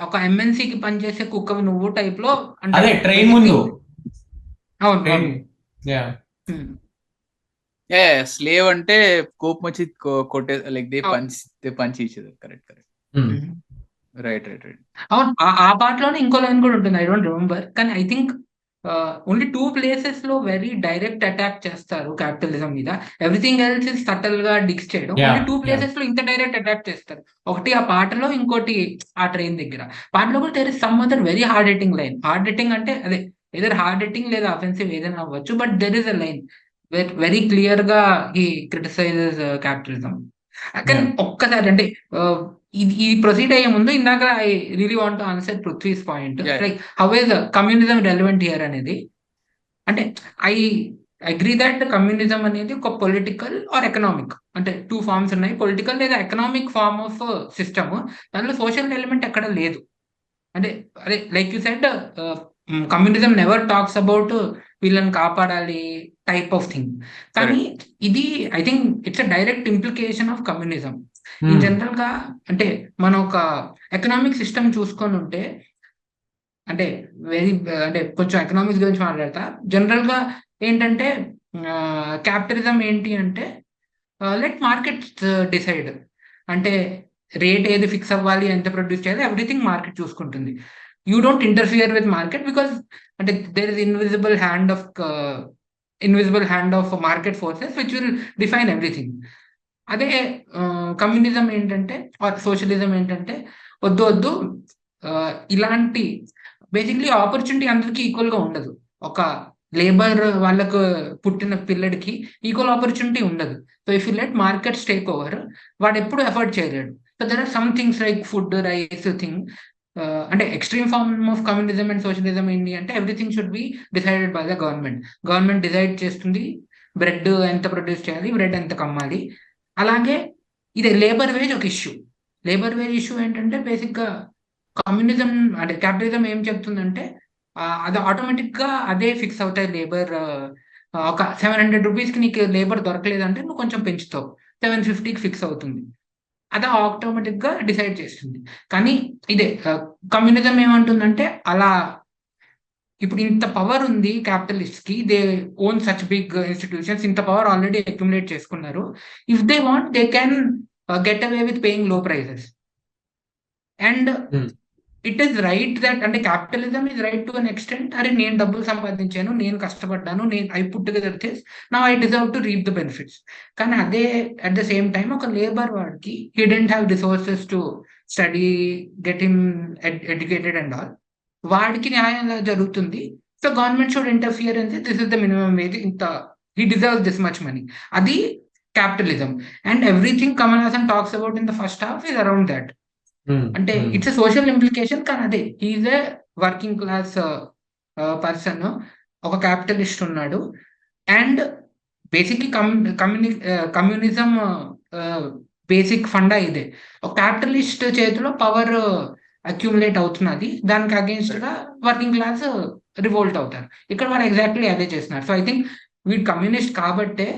ఒక MNC కి పనిచేసే కుక్కవి నువ్వు టైప్ లో అంటే. అదే ట్రైన్ ముందు. అవును. స్లేవ్ అంటే కోపం వచ్చి కొట్టే, like they punch each other. Correct. Right. అవును, ఆ పాటలోనే ఇంకో లైన్ కూడా ఉంటుంది, ఐ డోంట్ రిమెంబర్. కానీ ఐ థింక్ ఓన్లీ 2 places లో వెరీ డైరెక్ట్ అటాక్ చేస్తారు క్యాపిటలిజం మీద. ఎవ్రీథింగ్ ఎల్స్ ఇస్ సటల్ గా డిక్స్ చేయడం. ఓన్లీ 2 places లో ఇంత డైరెక్ట్ అటాక్ చేస్తారు. ఒకటి ఆ పాటలో, ఇంకోటి ఆ ట్రైన్ దగ్గర. పాటలో కూడా there is some other very hard hitting line. Hard hitting అంటే అదే ఏదర్ హార్డ్ హిట్టింగ్ లేదా అఫెన్సివ్ ఏదైనా అవ్వచ్చు, but there is a line very clear గా హీ క్రిటిసైజెస్ క్యాపిటలిజం. కానీ ఒక్కసారి అంటే ఈ ప్రొసీడ్ అయ్యే ముందు ఇందాక I really want to answer Prithvi's point, like how is communism relevant here అనేది. అంటే ఐ అగ్రీ దట్ కమ్యూనిజం అనేది ఒక పొలిటికల్ ఆర్ ఎకనామిక్, అంటే 2 ఫార్మ్స్ ఉన్నాయి, పొలిటికల్ లేదా ఎకనామిక్ ఫార్మ్ ఆఫ్ సిస్టమ్. దానిలో సోషల్ ఎలిమెంట్ ఎక్కడ లేదు. అంటే అదే like you said, communism never talks about వీళ్ళని కాపాడాలి టైప్ ఆఫ్ థింగ్. కానీ ఇది I think it's a direct implication of communism. In general గా అంటే మనం ఒక ఎకనామిక్ సిస్టమ్ చూసుకొని ఉంటే, అంటే అంటే కొంచెం ఎకనామిక్స్ గురించి మాట్లాడతా. జనరల్ గా ఏంటంటే క్యాపిటలిజం ఏంటి అంటే, లెట్ మార్కెట్స్ డిసైడ్. అంటే రేట్ ఏది ఫిక్స్ అవ్వాలి, ఎంత ప్రొడ్యూస్ చేయాలి, ఎవ్రీథింగ్ మార్కెట్ చూసుకుంటుంది. You don't interfere with market because అంటే there is invisible hand of market forces which will define everything. అదే కమ్యూనిజం ఏంటంటే ఆర్ సోషలిజం ఏంటంటే వద్దు వద్దు ఇలాంటి బేసిక్లీ ఆపర్చునిటీ అందరికీ ఈక్వల్ గా ఉండదు. ఒక లేబర్ వాళ్ళకు పుట్టిన పిల్లడికి ఈక్వల్ ఆపర్చునిటీ ఉండదు. So if you let markets take over, వాడు ఎప్పుడు ఎఫర్ట్ చేయలేడు. So there are some things like food, rice thing. అంటే extreme form of communism and socialism ఏంటి అంటే everything should be decided by the government. Government decide చేస్తుంది bread ఎంత produce చేయాలి, bread ఎంత కమ్మాలి. అలాగే ఇది లేబర్ వేజ్ ఒక ఇష్యూ. లేబర్ వేజ్ ఇష్యూ ఏంటంటే బేసిక్గా కమ్యూనిజం అంటే క్యాపిటలిజం ఏం చెప్తుందంటే అది ఆటోమేటిక్ గా అదే ఫిక్స్ అవుతాయి. లేబర్ ఒక 700 రూపీస్కి నీకు లేబర్ దొరకలేదంటే నువ్వు కొంచెం పెంచుతావు, 750కి ఫిక్స్ అవుతుంది. అది ఆటోమేటిక్ గా డిసైడ్ చేస్తుంది. కానీ ఇదే కమ్యూనిజం ఏమంటుందంటే అలా ఇప్పుడు ఇంత పవర్ ఉంది క్యాపిటలిస్ట్ కి, they own such big institutions, ఇంత పవర్ ఆల్రెడీ అక్యుములేట్ చేసుకున్నారు. If they want they can get away with paying low prices. And it is right that అంటే capitalism is right to an extent. అరే నేను డబ్బులు సంపాదించాను, నేను కష్టపడ్డాను, నేను I put together this, now I deserve to reap the benefits. కానీ అదే అట్ ద సేమ్ టైం ఒక లేబర్ వాడికి he didn't have resources to study, get him educated and all, వాడికి న్యాయం జరుగుతుంది. So government should interfere and this is the minimum wage, ఇంత he deserve this much money. అది capitalism. And everything Kamal Haasan talks about in the first half is around that. అంటే it's a social implication. కానీ అదే he is a working class person, ఒక capitalist ఉన్నాడు. And basically communism basic funda ఇదే. ఒక capitalist చేతిలో power accumulate అవుతున్నది, దానికి అగేన్స్ట్ గా వర్కింగ్ క్లాస్ రివోల్ట్ అవుతారు. ఇక్కడ వాడు ఎగ్జాక్ట్లీ అదే చేస్తున్నారు. సో ఐ థింక్ వీడు కమ్యూనిస్ట్ కాబట్టే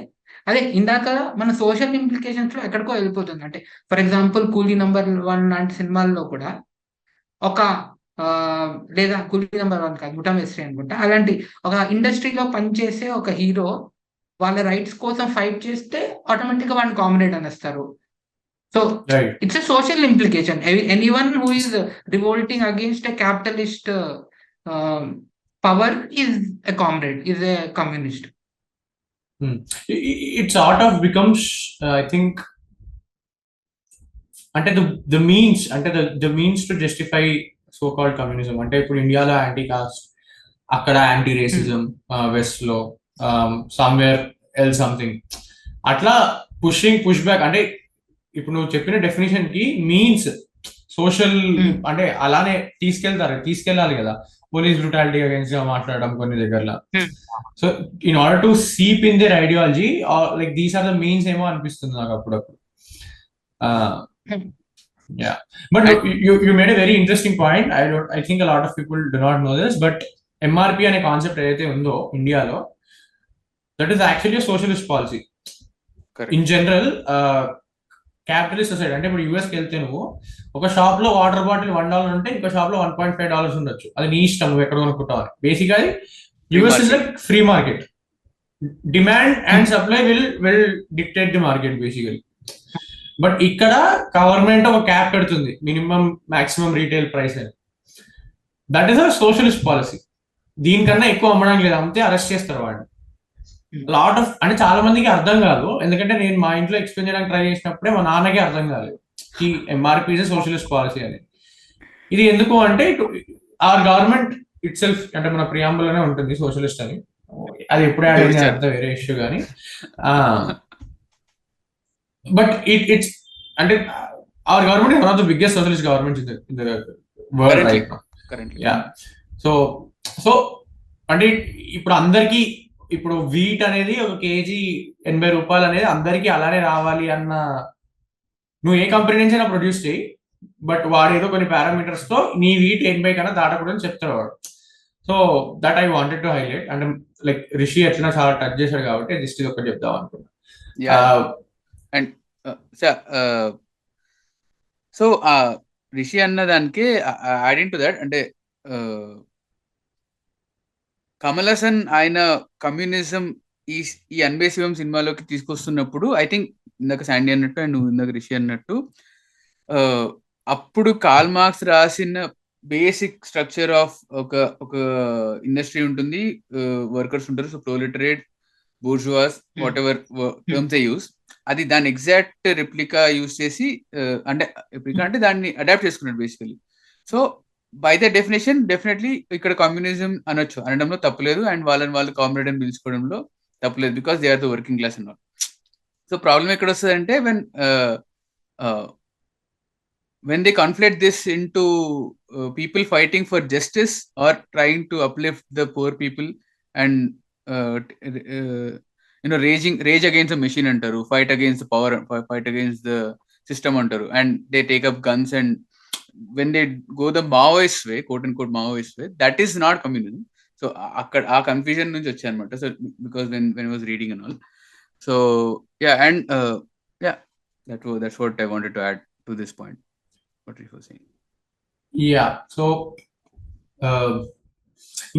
అదే ఇందాక మన సోషల్ ఇంప్లికేషన్స్ లో ఎక్కడికో వెళ్ళిపోతుంది. అంటే ఫర్ ఎగ్జాంపుల్ కూలీ నెంబర్ 1 లాంటి సినిమాల్లో కూడా ఒక లేదా కూలీ నెంబర్ 1 కాదు, ముఠా మేస్త్రి అనుకుంటా, అలాంటి ఒక ఇండస్ట్రీలో పనిచేసే ఒక హీరో వాళ్ళ రైట్స్ కోసం ఫైట్ చేస్తే ఆటోమేటిక్ గా వాడిని కామ్రేడ్ అనేస్తారు. So it's a social implication. Anyone who is revolting against a capitalist power is a comrade, is a communist. It sort of becomes I think అంటే the means అంటే the means to justify so called communism. అంటే ఇప్పుడు ఇండియాలో anti cost, అక్కడ anti racism, west లో somewhere L something, అట్లా push back. అంటే ఇప్పుడు నువ్వు చెప్పిన డెఫినేషన్ కి మీన్స్ సోషల్ అంటే అలానే తీసుకెళ్ళాలి కదా. పోలీస్ బ్రూటాలిటీ అగేన్స్ట్ గా మాట్లాడడం కొన్ని దగ్గరలో. So in order to seep in their ideology like these are the means ఏమో అనిపిస్తుంది నాకు అప్పుడప్పుడు. Yeah, but you made a very interesting point. I think a lot of people do not know this, but MRP అనే concept ఏదైతే ఉందో ఇండియాలో, that is actually a socialist policy. In general, capitalist society. అంటే ఇప్పుడు యూఎస్కి వెళ్తే నువ్వు ఒక shop లో వాటర్ బాటిల్ $1 ఉంటే ఇంకో షాప్ లో $1.5 ఉండొచ్చు. అది నీ ఇష్టం, నువ్వు ఎక్కడ కొనుక్కుంటావు. బేసిక్గా US is like free market. Demand and supply will dictate the market basically. But ఇక్కడ గవర్నమెంట్ ఒక క్యాప్ పెడుతుంది, మినిమం మాక్సిమం రీటైల్ ప్రైస్ అని. That is a socialist policy. దీనికన్నా ఎక్కువ అమ్మడానికి లేదు, అమ్మితే అరెస్ట్ చేస్తారు వాడిని. లాట్ ఆఫ్ అంటే చాలా మందికి అర్థం కాదు, ఎందుకంటే నేను మా ఇంట్లో ఎక్స్ప్లెయిన్ చేయడానికి ట్రై చేసినప్పుడే మా నాన్నకి అర్థం కాలేదు ఈ ఎంఆర్పీ ఇస్ సోషలిస్ట్ పాలసీ అని. ఇది ఎందుకు అంటే ఆర్ గవర్నమెంట్ ఇట్ సెల్ఫ్ అంటే మన ప్రియాంబుల్లోనే ఉంటుంది సోషలిస్ట్ అని. అది ఎప్పుడే అడిగిన అంత వేరే ఇష్యూ కానీ, బట్ ఇట్స్ అంటే our government is one of the biggest socialist governments in the world right now. Yeah, so అంటే ఇప్పుడు అందరికి ఇప్పుడు వీట్ అనేది ఒక కేజీ $80 అనేది అందరికీ అలానే రావాలి అన్న, నువ్వు ఏ కంపెనీ నుంచి అయినా ప్రొడ్యూస్ చేయి, బట్ వాడు ఏదో కొన్ని పారామీటర్స్ తో నీ వీట్ 80 కన్నా దాటకూడదని చెప్తాడు వాడు. So that I wanted to highlight. అంటే లైక్ రిషి ఎట్లా చాలా టచ్ చేశాడు కాబట్టి జస్ట్ ఇది ఒకటి చెప్దాం అనుకున్నా. అండ్ సో రిషి అన్న దానికి యాడింగ్ టు దట్, అంటే కమల్ హాసన్ ఆయన కమ్యూనిజం ఈ అన్బే శివం సినిమాలోకి తీసుకొస్తున్నప్పుడు ఐ థింక్ ఇందాక శాండీ అన్నట్టు అండ్ నువ్వు ఇందాక రిషి అన్నట్టు అప్పుడు కాల్ మార్క్స్ రాసిన బేసిక్ స్ట్రక్చర్ ఆఫ్ ఒక ఇండస్ట్రీ ఉంటుంది, వర్కర్స్ ఉంటారు, so proletariat, bourgeois, whatever terms use, అది దాని ఎగ్జాక్ట్ రెప్లికా యూస్ చేసి అంటే రెప్లికా అంటే దాన్ని అడాప్ట్ చేసుకున్నాడు basically. So by the definition definitely ఇక్కడ కమ్యూనిజం అనొచ్చు, అనడంలో తప్పలేదు, అండ్ వాళ్ళని వాళ్ళు కామ్రేడ్ అని పిలుచుకోవడంలో తప్పలేదు, because they are the working class అన్నారు. సో ప్రాబ్లం ఎక్కడ వస్తుంది అంటే when they conflate this into people fighting for justice or trying to uplift the poor people and rage against the machine antaru, fight against the power, fight against the system antaru, and they take up guns, and when they go the Maoist way, quote unquote Maoist way, that is not communism. So aa confusion nunchi vacha anamata. So because when I was reading and all, so yeah, and yeah, that's what I wanted to add to this point. What you were saying. Yeah, so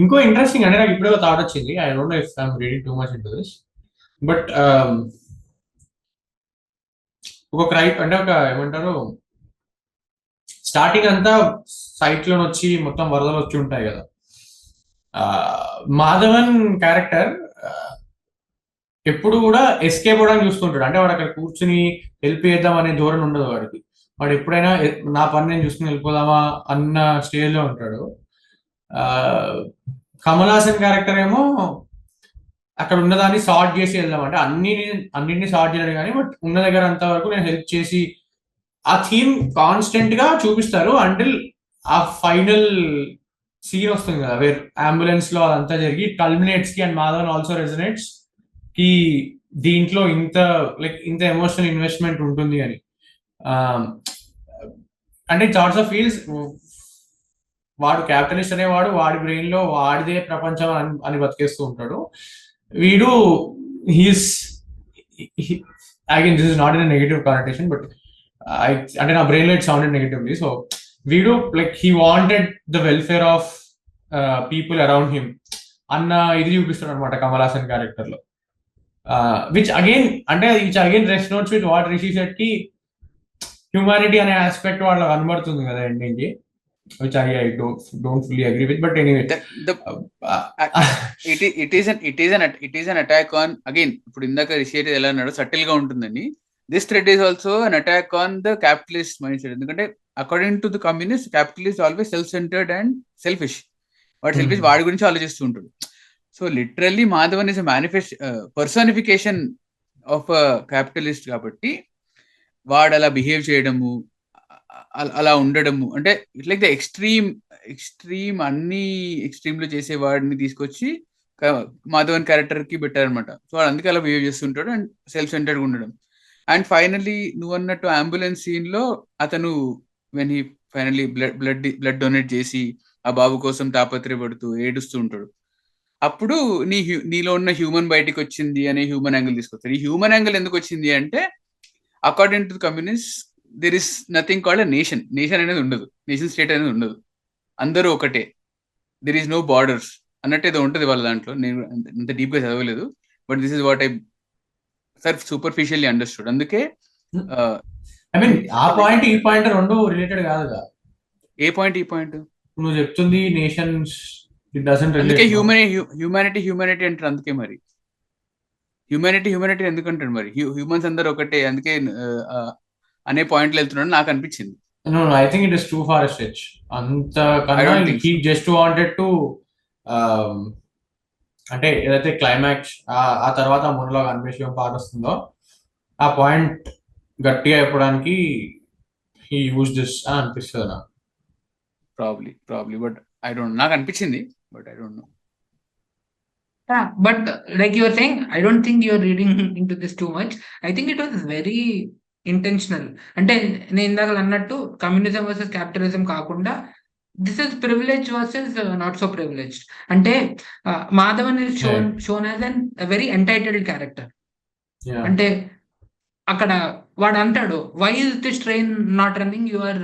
ఇంకో interesting అంటే నాకు ఇప్పుడే thought వచ్చింది. I don't know if I'm reading too much into this, but ఒక అంటే ఒక ఏమంటారు, starting అంతా సైక్లోన్ వచ్చి మొత్తం వరదలు వచ్చి ఉంటాయి కదా. మాధవన్ క్యారెక్టర్ ఎప్పుడు కూడా ఎస్కేప్ అవ్వడానికి చూస్తుంటాడు. అంటే వాడు అక్కడ కూర్చుని హెల్ప్ చేద్దాం అనే ధోరణి ఉండదు వాడికి. వాడు ఎప్పుడైనా నా పని నేను చూసుకుని వెళ్ళిపోదామా అన్న స్టేజ్ లో ఉంటాడు. కమల్ హాసన్ క్యారెక్టర్ ఏమో అక్కడ ఉన్నదాన్ని సార్ట్ చేసి వెళ్దాం అంటే అన్నింటినీ సార్ట్ చేయలేదు కానీ బట్ ఉన్న దగ్గర అంత వరకు నేను హెల్ప్ చేసి ఆ థీమ్ కాన్స్టెంట్ గా చూపిస్తారు అంటిల్ ఆ ఫైనల్ సీన్ వస్తుంది కదా, వేర్ అంబులెన్స్ లో అదంతా జరిగి కల్మినేట్స్ కి అండ్ మాధవన్ ఆల్సో రెజనేట్స్ కి దీంట్లో ఇంత ఎమోషనల్ ఇన్వెస్ట్మెంట్ ఉంటుంది అని. అంటే చార్ట్స్ ఆఫ్ ఫీల్స్ వాడు క్యాపిటలిస్ట్ అనేవాడు వాడి బ్రెయిన్ లో వాడిదే ప్రపంచం అని బతికేస్తూ ఉంటాడు. వీడు he's again this is not in negative connotation, but అంటే నా బ్రెయిన్ లో ఇట్ సౌండెడ్ నెగటివ్లీ. సో వీడు he wanted the welfare of people around him అన్న ఇది చూపిస్తాడు అనమాట కమల్ హాసన్ క్యారెక్టర్ లో. Which again responds with what Rishi said కి హ్యూమానిటీ అనే ఆస్పెక్ట్ వాళ్ళకి కనబడుతుంది కదా ఎండింగ్ కి, which I don't fully agree with, but anyway, it is an attack on, again ఇప్పుడు ఇందాక రిషి ఎలా అన్నాడు సటిల్ గా ఉంటుందని, this thread is also an attack on the capitalist mind set. ఎందుకంటే according to the communist, capitalist always self centred and selfish. వాడు selfish వాడి గురించి ఆలోచిస్తూ ఉంటాడు. So literally Madhavan is personification of a capitalist. కాబట్టి వాడు అలా బిహేవ్ చేయడము, అలా ఉండడము, అంటే ఇట్స్ లైక్ ద ఎక్స్ట్రీమ్ అన్ని ఎక్స్ట్రీమ్ లో చేసే వాడిని తీసుకొచ్చి మాధవన్ క్యారెక్టర్ కి పెట్టారు అనమాట. సో వాడు అందుకే అలా బిహేవ్ చేస్తుంటాడు అండ్ సెల్ఫ్ సెంటర్డ్ ఉండడం. అండ్ ఫైనలీ నువ్వు అన్నట్టు అంబులెన్స్ సీన్ లో అతను when he finally blood donate చేసి ఆ బాబు కోసం తాపత్రయపడుతూ ఏడుస్తూ ఉంటాడు. అప్పుడు నీలో ఉన్న హ్యూమన్ బయటికి వచ్చింది అనే హ్యూమన్ యాంగిల్ తీసుకొస్తారు. ఈ హ్యూమన్ యాంగిల్ ఎందుకు వచ్చింది అంటే according to communist there is nothing called a nation. Nation అనేది ఉండదు, నేషన్ స్టేట్ అనేది ఉండదు, అందరూ ఒకటే, దెర్ ఈస్ నో బార్డర్స్ అన్నట్టు ఏదో ఉంటుంది వాళ్ళ దాంట్లో. నేను అంత డీప్ గా చదవలేదు, but this is what I superficially understood. అందుకే ఐ మీన్ ఆ పాయింట్ ఈ పాయింట్ రెండు రిలేటెడ్ కాదుగా. ఏ పాయింట్ ఈ పాయింట్ నువ్వు చెప్తుంది నేషన్స్, అందుకే హ్యూమానిటీ అంటారు. అందుకే మరి హ్యూమానిటీ ఎందుకంటాడు మరి, హ్యూమన్స్ అందరు ఒకటే, అందుకే అనే పాయింట్లు వెళ్తున్నాడు నాకు అనిపించింది. No, I think it is too far a stretch. He just wanted to అంటే ఏదైతే క్లైమాక్స్ ఆ తర్వాత మొనలాగ్ ANBE SIVAM పాట వస్తుందో ఆ పాయింట్ గట్టిగా చెప్పడానికి he used this అని అనిపిస్తుంది నాకు. ప్రాబ్లీ బట్ ఐ డోంట్, నాకు అనిపించింది but I don't no. Yeah, but like you were saying, I don't think you're reading into this too much. I think it was very intentional. అంటే నేను ఇందాక అన్నట్టు communism versus capitalism కాకుండా this is privilege versus not so privileged. అంటే Madhavan is shown as an very entitled character. అంటే అక్కడ వాడు అంటాడు, why is this train not running, your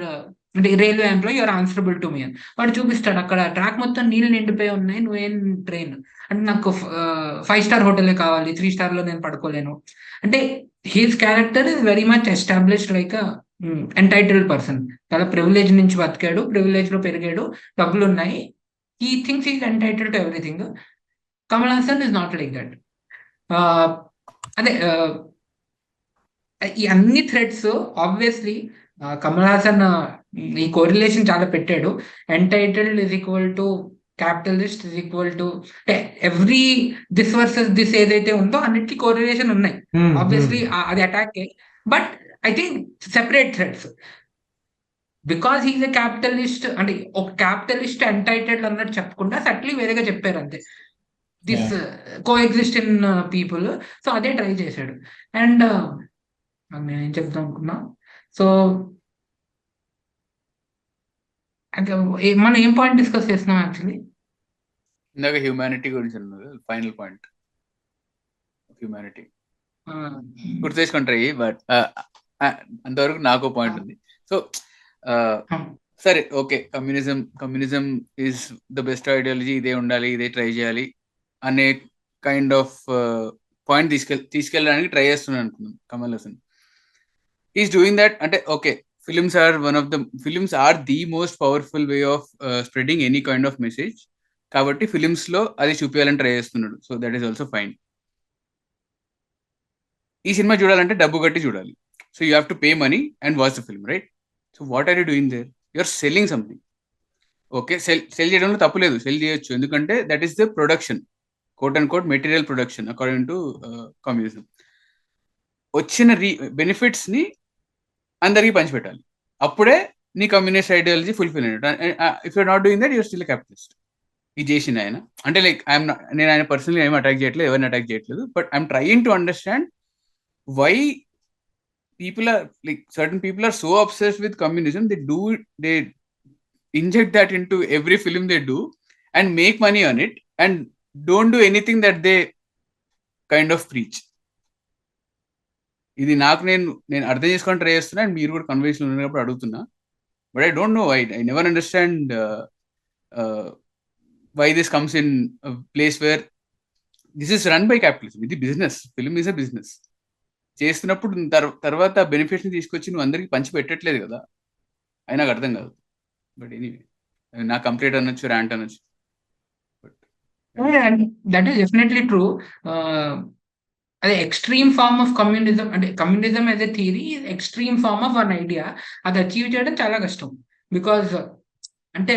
అంటే railway employee you're answerable to me అని వాడు చూపిస్తాడు. అక్కడ ట్రాక్ మొత్తం నీళ్ళు నిండిపోయి ఉన్నాయి, నువ్వేం ట్రైన్ అంటే నాకు 5-star హోటలే కావాలి, 3-star లో నేను పడుకోలేను అంటే. He's character is very much established like entitled person. చాలా ప్రివిలేజ్ నుంచి బతికాడు, ప్రివిలేజ్ లో పెరిగాడు, డబ్బులు ఉన్నాయి, he thinks is entitled to everything. Kamal Haasan is not like that. అదే ఈ అన్ని థ్రెడ్స్ ఆబ్వియస్లీ కమల్ హాసన్ ఈ కోరిలేషన్ చాలా పెట్టాడు. Entitled is equal to capitalist is equal to every this versus this ఏదైతే ఉందో అన్నిటికీ కోరిలేషన్ ఉన్నాయి. ఆబ్వియస్లీ అది attack. But I think separate threads. Because he is a capitalist అంటే ఒక క్యాపిటలిస్ట్ ఎంటైటిల్డ్ అన్నట్టు చెప్పకుండా సట్లీ వేరేగా చెప్పారు అంతే. This co exist in people. So అదే ట్రై చేశాడు. అండ్ నేను ఏం చెప్తాం అనుకున్నా, సో మనం ఏం పాయింట్ డిస్కస్ చేస్తున్నాం యాక్చువల్లీ ఇందాక హ్యూమానిటీ గురించి అన్నారు, ఫైనల్ పాయింట్ హ్యూమానిటీ గుర్తు చేసుకుంటాయి. బట్ అంతవరకు నాకు పాయింట్ ఉంది. సో సరే okay, communism is the best ideology, ఇదే ఉండాలి, ఇదే ట్రై చేయాలి అనే కైండ్ ఆఫ్ పాయింట్ తీసుకెళ్ళడానికి ట్రై చేస్తున్నాను అనుకున్నాను Kamal Haasan. Is doing that అంటే okay, films are the most powerful way of spreading any kind of message. కాబట్టి ఫిలిమ్స్ లో అది చూపించాలని ట్రై చేస్తున్నాడు. So that is also fine. ఈ సినిమా చూడాలంటే డబ్బు కట్టి చూడాలి. So you have to pay money and watch the film, right? So what are you doing there? You are selling something. Okay, sell చేయడంలో తప్పులేదు, సెల్ చేయొచ్చు, ఎందుకంటే that is the production, quote and quote material production according to communism. వచ్చిన benefits ని అందరికీ పంచిపెట్టాలి, అప్పుడే నీ కమ్యూనిస్ట్ ఐడియాలజీ ఫుల్ఫిల్ అయినట్టు. If you're not doing that you're still capitalist. ఇది చేసింది ఆయన అంటే లైక్ నేను ఆయన పర్సనలీ ఏం అటాక్ చేయట్లేదు, ఎవరిని అటాక్ చేయట్లేదు, but I'm trying to understand why people are like certain people are so obsessed with communism, they inject that into every film they do and make money on it and don't do anything that they kind of preach. ఇది నాకు నేను అర్థం చేసుకొని try చేస్తున్నా, and మీరు కూడా conversation ఉన్నప్పుడు అడుగుతున్నా. But I don't no, I never understand why this comes in a place where this is run by capitalism. ఇది business, film is a business. చేస్తున్నప్పుడు తర్వాత బెనిఫిట్స్ ని తీసుకొచ్చి నువ్వు అందరికి పంచి పెట్టట్లేదు కదా, అది నాకు అర్థం కాదు. బట్ ఎనీవే, నా కంప్లీట్ అనొచ్చు, ర్యాంట్ అనొచ్చు. That is definitely true. అదే ఎక్స్ట్రీమ్ ఫార్మ్ ఆఫ్ కమ్యూనిజం అంటే communism as a theory extreme form of one idea. అది అచీవ్ చేయడం చాలా కష్టం. బికాజ్ అంటే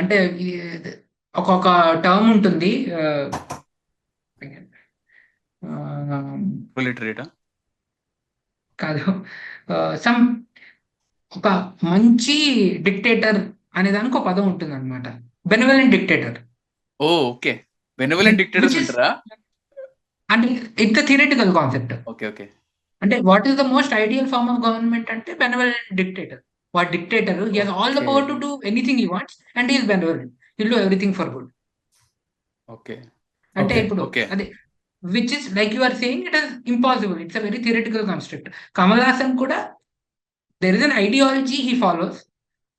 అంటే ఒక్కొక్క టర్మ్ ఉంటుంది. కాదు, సమ్ ఒక మంచి డిక్టేటర్ అనే దానికి ఒక పదం ఉంటుంది అనమాట, benevolent dictator. Okay, benevolent dictators ఉంటారా? అంటే it's theoretical concept. Okay okay, అంటే what is the most ideal form of government అంటే benevolent dictator. What dictator he has all the power to do anything he wants and he is benevolent, he will do everything for good. Okay అంటే ఇప్పుడు అదే which is like you are saying, it is impossible, it's a very theoretical construct. Kamal Haasan kuda, there is an ideology he follows,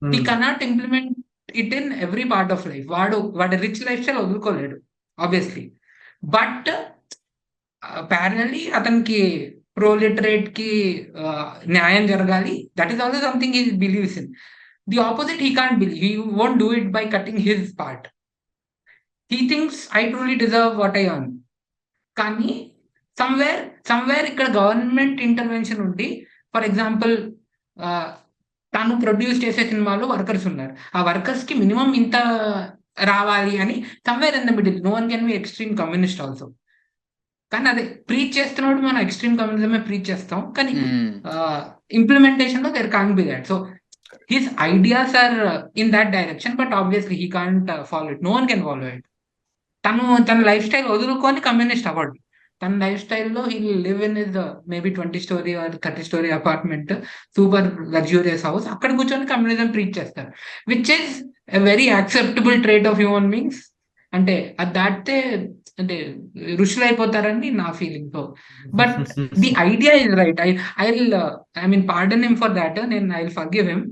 he cannot implement it in every part of life. Vaadu rich lifestyle వదులుకోలేడు obviously, but parallelly atanki proliterate ki న్యాయం జరగాలి, that is also something he believes in. The opposite he can't believe, he won't do it by cutting his part. He thinks I truly deserve what I earn. కానీ somewhere ఇక్కడ government intervention ఉండి, for example తను produce చేసే సినిమాలో workers ఉన్నారు, ఆ workers కి minimum ఇంత రావాలి అని somewhere in the middle. No one can be extreme communist also. కానీ అదే ప్రీచ్ చేస్తున్నప్పుడు మనం ఎక్స్ట్రీమ్ కమ్యూనిజమే ప్రీచ్ చేస్తాం, కానీ ఇంప్లిమెంటేషన్ లో there can't be that. So his ideas are in that direction, but obviously he can't follow it, no one can follow it. తన life style వదులుకొని communist అవ్వడు. తన లైఫ్ స్టైల్లో he live in is maybe 20 story or 30 story apartment, super luxurious house, అక్కడ కూర్చొని communism preach చేస్తారు, which is a very acceptable trait of human beings. అంటే అది దాటితే అంటే ఋషులు అయిపోతారని నా feeling. So but the idea is right. I mean pardon him for that, నేను I will forgive him.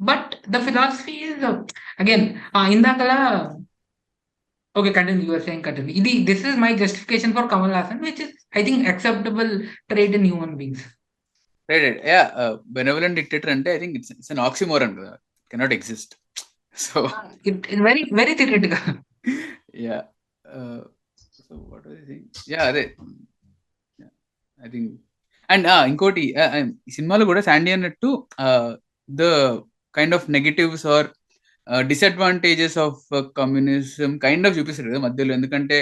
But the philosophy is again ఇందాకలా okay continue your saying continue ఇది this is my justification for Kamal Haasan which is I think acceptable trait in human beings. Right yeah benevolent dictator అంటే I think it's an oxymoron కదా, cannot exist. So it very very theoretical. Yeah so what was I think, yeah అదే I think. And ఇంకోటి ఈ సినిమాలో కూడా Sandy అన్నట్టు the kind of negatives or disadvantages of communism kind of చూపిస్తారు కదా మధ్యలో. ఎందుకంటే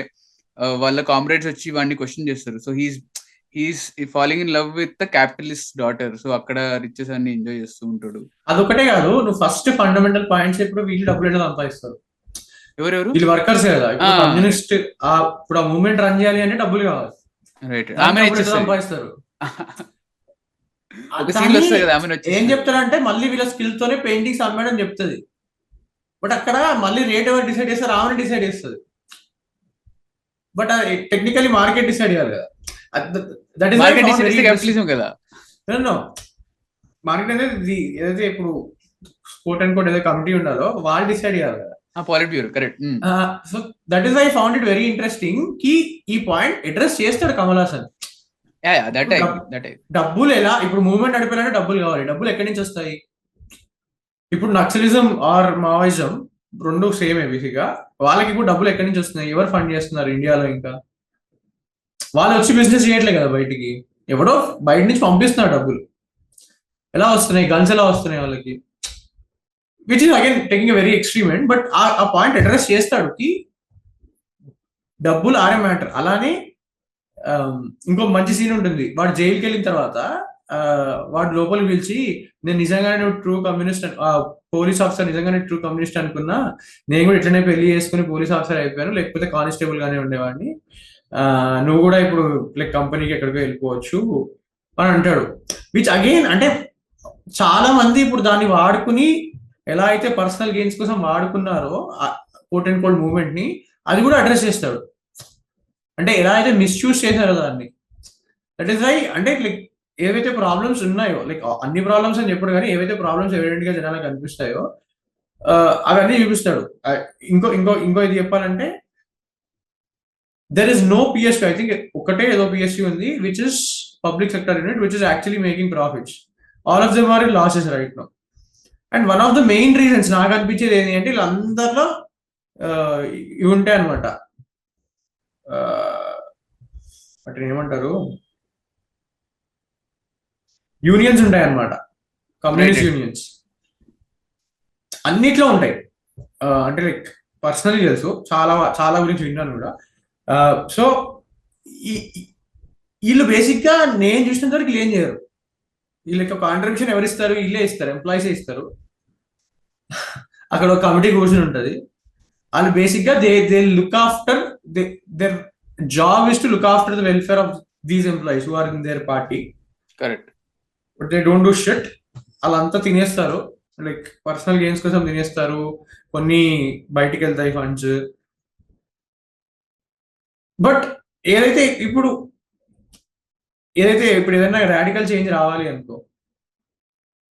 వాళ్ళ కామ్రేడ్స్ వచ్చి వాడిని క్వశ్చన్ చేస్తారు. So he's following in love with the capitalist daughter. So అక్కడ రిచెస్ అన్ని ఎంజాయ్ చేస్తూ ఉంటాడు. అదొకటే కాదు, నువ్వు ఫస్ట్ ఫండమెంటల్ పాయింట్స్ ఇప్పుడు వీళ్ళు డబ్బులు ఎట్లా సంపాదిస్తారు, ఎవరెవరు వీళ్ళు వర్కర్స్ కదా. కమ్యూనిస్ట్ ఇప్పుడు ఆ మూవ్మెంట్ రన్ చేయాలి అంటే డబ్బులు కావాలి. రైట్, దానికి ఆమె డబ్బులు ఎట్లా సంపాదిస్తారు. ఒక సీన్ వస్తుంది కదా, ఆమె ఏం చెప్తారంటే మళ్ళీ వీళ్ళ స్కిల్ తోనే పెయింటింగ్స్ అమ్మడం చెప్తుంది. బట్ అక్కడ మళ్ళీ రేట్ ఎవరు డిసైడ్ చేస్తారు, ఆమె డిసైడ్ చేస్తుంది. బట్ టెక్నికలీ మార్కెట్ డిసైడ్ చేయాలి కదా. దట్ ఈస్ క్యాపిటలిజం కదా. మార్కెట్ అనేది ఏదైతే ఇప్పుడు కోట్ అండ్ కోట్ ఏదైతే కమిటీ ఉండాలో వాళ్ళు డిసైడ్ చేయాలి కదా, politburo. Correct. So that is I found it very interesting కి ఈ పాయింట్ అడ్రస్ చేస్తాడు కమల్ హాసన్. డబ్బులు ఎలా ఇప్పుడు మూవ్మెంట్ నడిపేయాలంటే డబ్బులు కావాలి. డబ్బులు ఎక్కడి నుంచి వస్తాయి? ఇప్పుడు నక్సలిజం ఆర్ మావోయిజం రెండు సేమ్ బేసిక్ గా. వాళ్ళకి ఇప్పుడు డబ్బులు ఎక్కడి నుంచి వస్తున్నాయి? ఎవరు ఫండ్ చేస్తున్నారు ఇండియాలో? ఇంకా వాళ్ళు వచ్చి బిజినెస్ చేయట్లే కదా బయటికి, ఎవడో బయట నుంచి పంపిస్తున్నారు డబ్బులు. ఎలా వస్తున్నాయి? గన్స్ ఎలా వస్తున్నాయి వాళ్ళకి? Which is again taking a very extreme end. But ఆ పాయింట్ అడ్రస్ చేస్తాడు కి డబ్బులు ఆరే మ్యాటర్. అలానే ఇంకో మంచి సీన్ ఉంటుంది. వాడు జైలుకి వెళ్ళిన తర్వాత వాడు లోపలికి పిలిచి, నేను నిజంగానే ట్రూ కమ్యూనిస్ట్, పోలీస్ ఆఫీసర్ నిజంగానే ట్రూ కమ్యూనిస్ట్ అనుకున్నా, నేను కూడా ఇట్లనే పెళ్లి చేసుకుని పోలీస్ ఆఫీసర్ అయిపోయాను, లేకపోతే కానిస్టేబుల్ గానే ఉండేవాడిని, నువ్వు కూడా ఇప్పుడు లైక్ కంపెనీకి ఎక్కడికో వెళ్ళిపోవచ్చు అని అంటాడు. విచ్ అగైన్ అంటే చాలా మంది ఇప్పుడు దాన్ని వాడుకుని ఎలా అయితే పర్సనల్ గెయిన్స్ కోసం వాడుకున్నారో కోట్ అండ్ కోట్ మూవ్మెంట్ ని, అది కూడా అడ్రస్ చేస్తాడు. అంటే ఎలా అయితే మిస్యూజ్ చేశారో దాన్ని. దట్ ఈస్ వై అంటే లైక్ ఏవైతే ప్రాబ్లమ్స్ ఉన్నాయో, లైక్ అన్ని ప్రాబ్లమ్స్ అని చెప్పడు కానీ ఏవైతే ప్రాబ్లమ్స్ ఎవిడెంట్ గా జనాలకు కనిపిస్తాయో అవన్నీ చూపిస్తాడు. ఇంకో ఇది చెప్పాలంటే there is no PSU. I think ఒకటే ఏదో పిఎస్యూ ఉంది, which is public sector unit, which is actually making profits. All of them are in losses right now. And one of the main reasons నాకు అనిపించేది ఏంటి అంటే వీళ్ళందరిలో ఇవి ఉంటాయి అనమాట, అంటే ఏమంటారు, యూనియన్స్ ఉంటాయి అన్నమాట, కమ్యూనిస్ట్ యూనియన్స్ అన్నిట్లో ఉంటాయి. అంటే లైక్ పర్సనలీ తెలుసు, చాలా గురించి విన్నాను కూడా. సో వీళ్ళు బేసిక్ గా నేను చూసినంత వరకు ఏం చేయరు. వీళ్ళకి కాంట్రిబ్యూషన్ ఎవరు ఇస్తారు? వీళ్ళే ఇస్తారు, ఎంప్లాయీస్ ఇస్తారు. అక్కడ ఒక కమిటీ కూర్చొని ఉంటుంది. వాళ్ళు బేసిక్ గా they look after their job is to look after the welfare of these employees who are in their party. Correct. But they don't do shit. వాళ్ళంతా తినేస్తారు, లైక్ పర్సనల్ గెయిన్స్ కోసం తినేస్తారు. కొన్ని బయటికి వెళ్తాయి ఫండ్స్. బట్ ఏదైతే ఇప్పుడు ఏదైనా రాడికల్ చేంజ్ రావాలి అనుకో,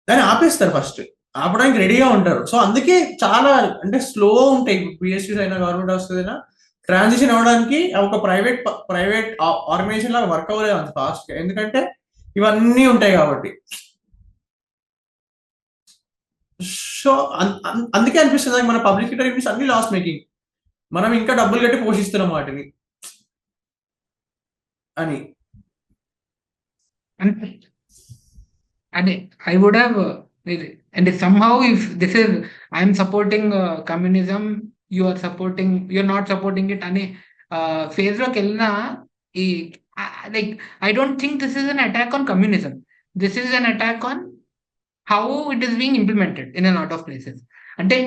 దాన్ని ఆపేస్తారు. ఫస్ట్ ఆపడానికి రెడీగా ఉంటారు. సో అందుకే చాలా అంటే స్లో ఉంటాయి. పిఎస్యూస్ అయినా గవర్నమెంట్ హౌసెస్ అయినా ట్రాన్సిషన్ అవ్వడానికి ఒక ప్రైవేట్ ఆర్గనైజేషన్ లాగా వర్క్ అవ్వలేదు అంత ఫాస్ట్ గా, ఎందుకంటే ఇవన్నీ ఉంటాయి కాబట్టి. సో అందుకే అనిపిస్తుంది మన పబ్లిక్ సెక్టర్ యూనిట్స్ అన్ని లాస్ మేకింగ్, మనం ఇంకా డబ్బులు కట్టి పోషిస్తున్నాం వాటిని అని. అంటే I would have and somehow if this is I am supporting communism, you are not supporting it అనే phase లోకి వెళ్ళినా, ఈ like I don't think this is an attack on communism. This is an attack on how it is being implemented in a lot of places. అంటే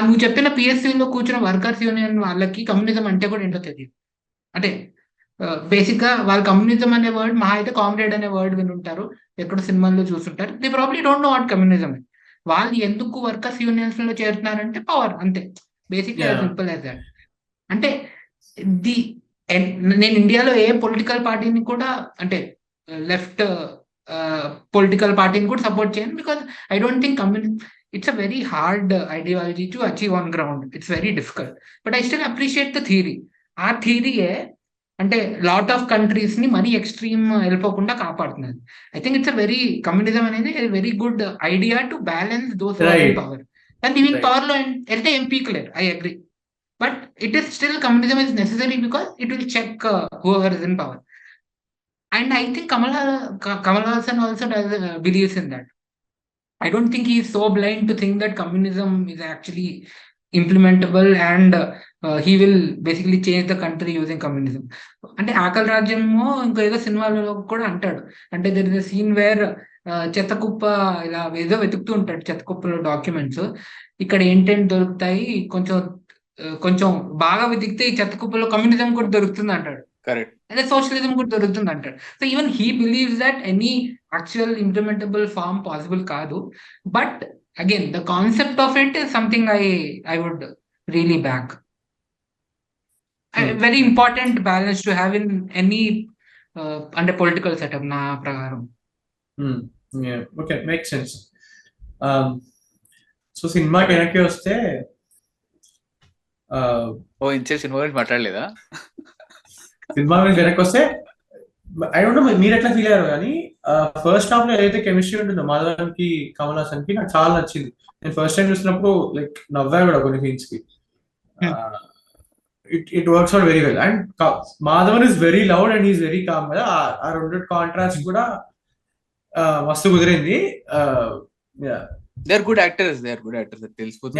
నువ్వు చెప్పిన పిఎస్సీలో కూర్చున్న workers union వాళ్ళకి communism అంటే కూడా ఏంటో తెలియదు. అంటే బేసిక్ గా వాళ్ళు కమ్యూనిజం అనే వర్డ్, మహా అయితే కామ్రేడ్ అనే వర్డ్ వినుంటారు, ఎక్కడో సినిమాల్లో చూస్తుంటారు. They probably don't know what communism. వాళ్ళు ఎందుకు వర్కర్స్ యూనియన్స్ లో చేరుతున్నారంటే పవర్, అంతే. Basically simple as that. అంటే నేను ఇండియాలో ఏ పొలిటికల్ పార్టీని కూడా, అంటే లెఫ్ట్ పొలిటికల్ పార్టీని కూడా సపోర్ట్ చేయను, because I don't think it's a very hard ideology to achieve on ground. It's very difficult. But I still appreciate the theory. ఆ థియరీయే అంటే లాట్ ఆఫ్ కంట్రీస్ ని మరీ ఎక్స్ట్రీమ్ వెళ్ళిపోకుండా కాపాడుతున్నది. I think it's a very communism అనేది very good idea to balance those who are in Right. Power. కానీ వీళ్ళు Right. Power లో వెళ్తే ఏం పీకలేరు. I agree. But it is still communism is necessary because it will check whoever is in power. And I think Kamal Haasan also believes in that. I don't think he is so blind to think that communism is actually implementable and he will basically change the country using communism. అంటే ఆకలి రాజ్యము ఇంకో ఏదో సినిమాలలో కూడా అంటాడు. అంటే there is a scene where చెత్త కుప్ప ఇలా ఏదో వెతుకుతూ ఉంటాడు చెత్త కుప్పలో డాక్యుమెంట్స్. ఇక్కడ ఏంటంటే దొరుకుతాయి, కొంచెం బాగా వెతికితే ఈ చెత్త కుప్పలో కమ్యూనిజం కూడా దొరుకుతుంది అంటాడు. కరెక్ట్. అదే సోషలిజం కూడా దొరుకుతుంది అంటాడు. So even he believes that any actual implementable form possible కాదు. But again the concept of it is something I would really back. Very important balance to have in any అంటే political setup నా ప్రకారం. Okay, make sense. So సినిమాకి వెనక్కి వస్తే cinema గురించి మాట్లాడలేదా? Cinema గురించి వెనక్కి వస్తే ఐ డోంట్ నో మీరు ఎట్లా ఫీల్ అయ్యారు, కానీ ఫస్ట్ హాఫ్ లో ఏదైతే కెమిస్ట్రీ ఉంటుందో మాధవన్ కి కమల్ హాసన్ కి నాకు చాలా నచ్చింది. నేను ఫస్ట్ టైం చూసినప్పుడు లైక్ నవ్వా కూడా కొన్ని సీన్స్ కి. It works out very well. And Madhavan is very loud and is very calm కదా. ఆ రెండు కాంట్రాస్ట్ కూడా మస్తు కుదిరింది. They are good actors. That తెలిసిపోతుంది.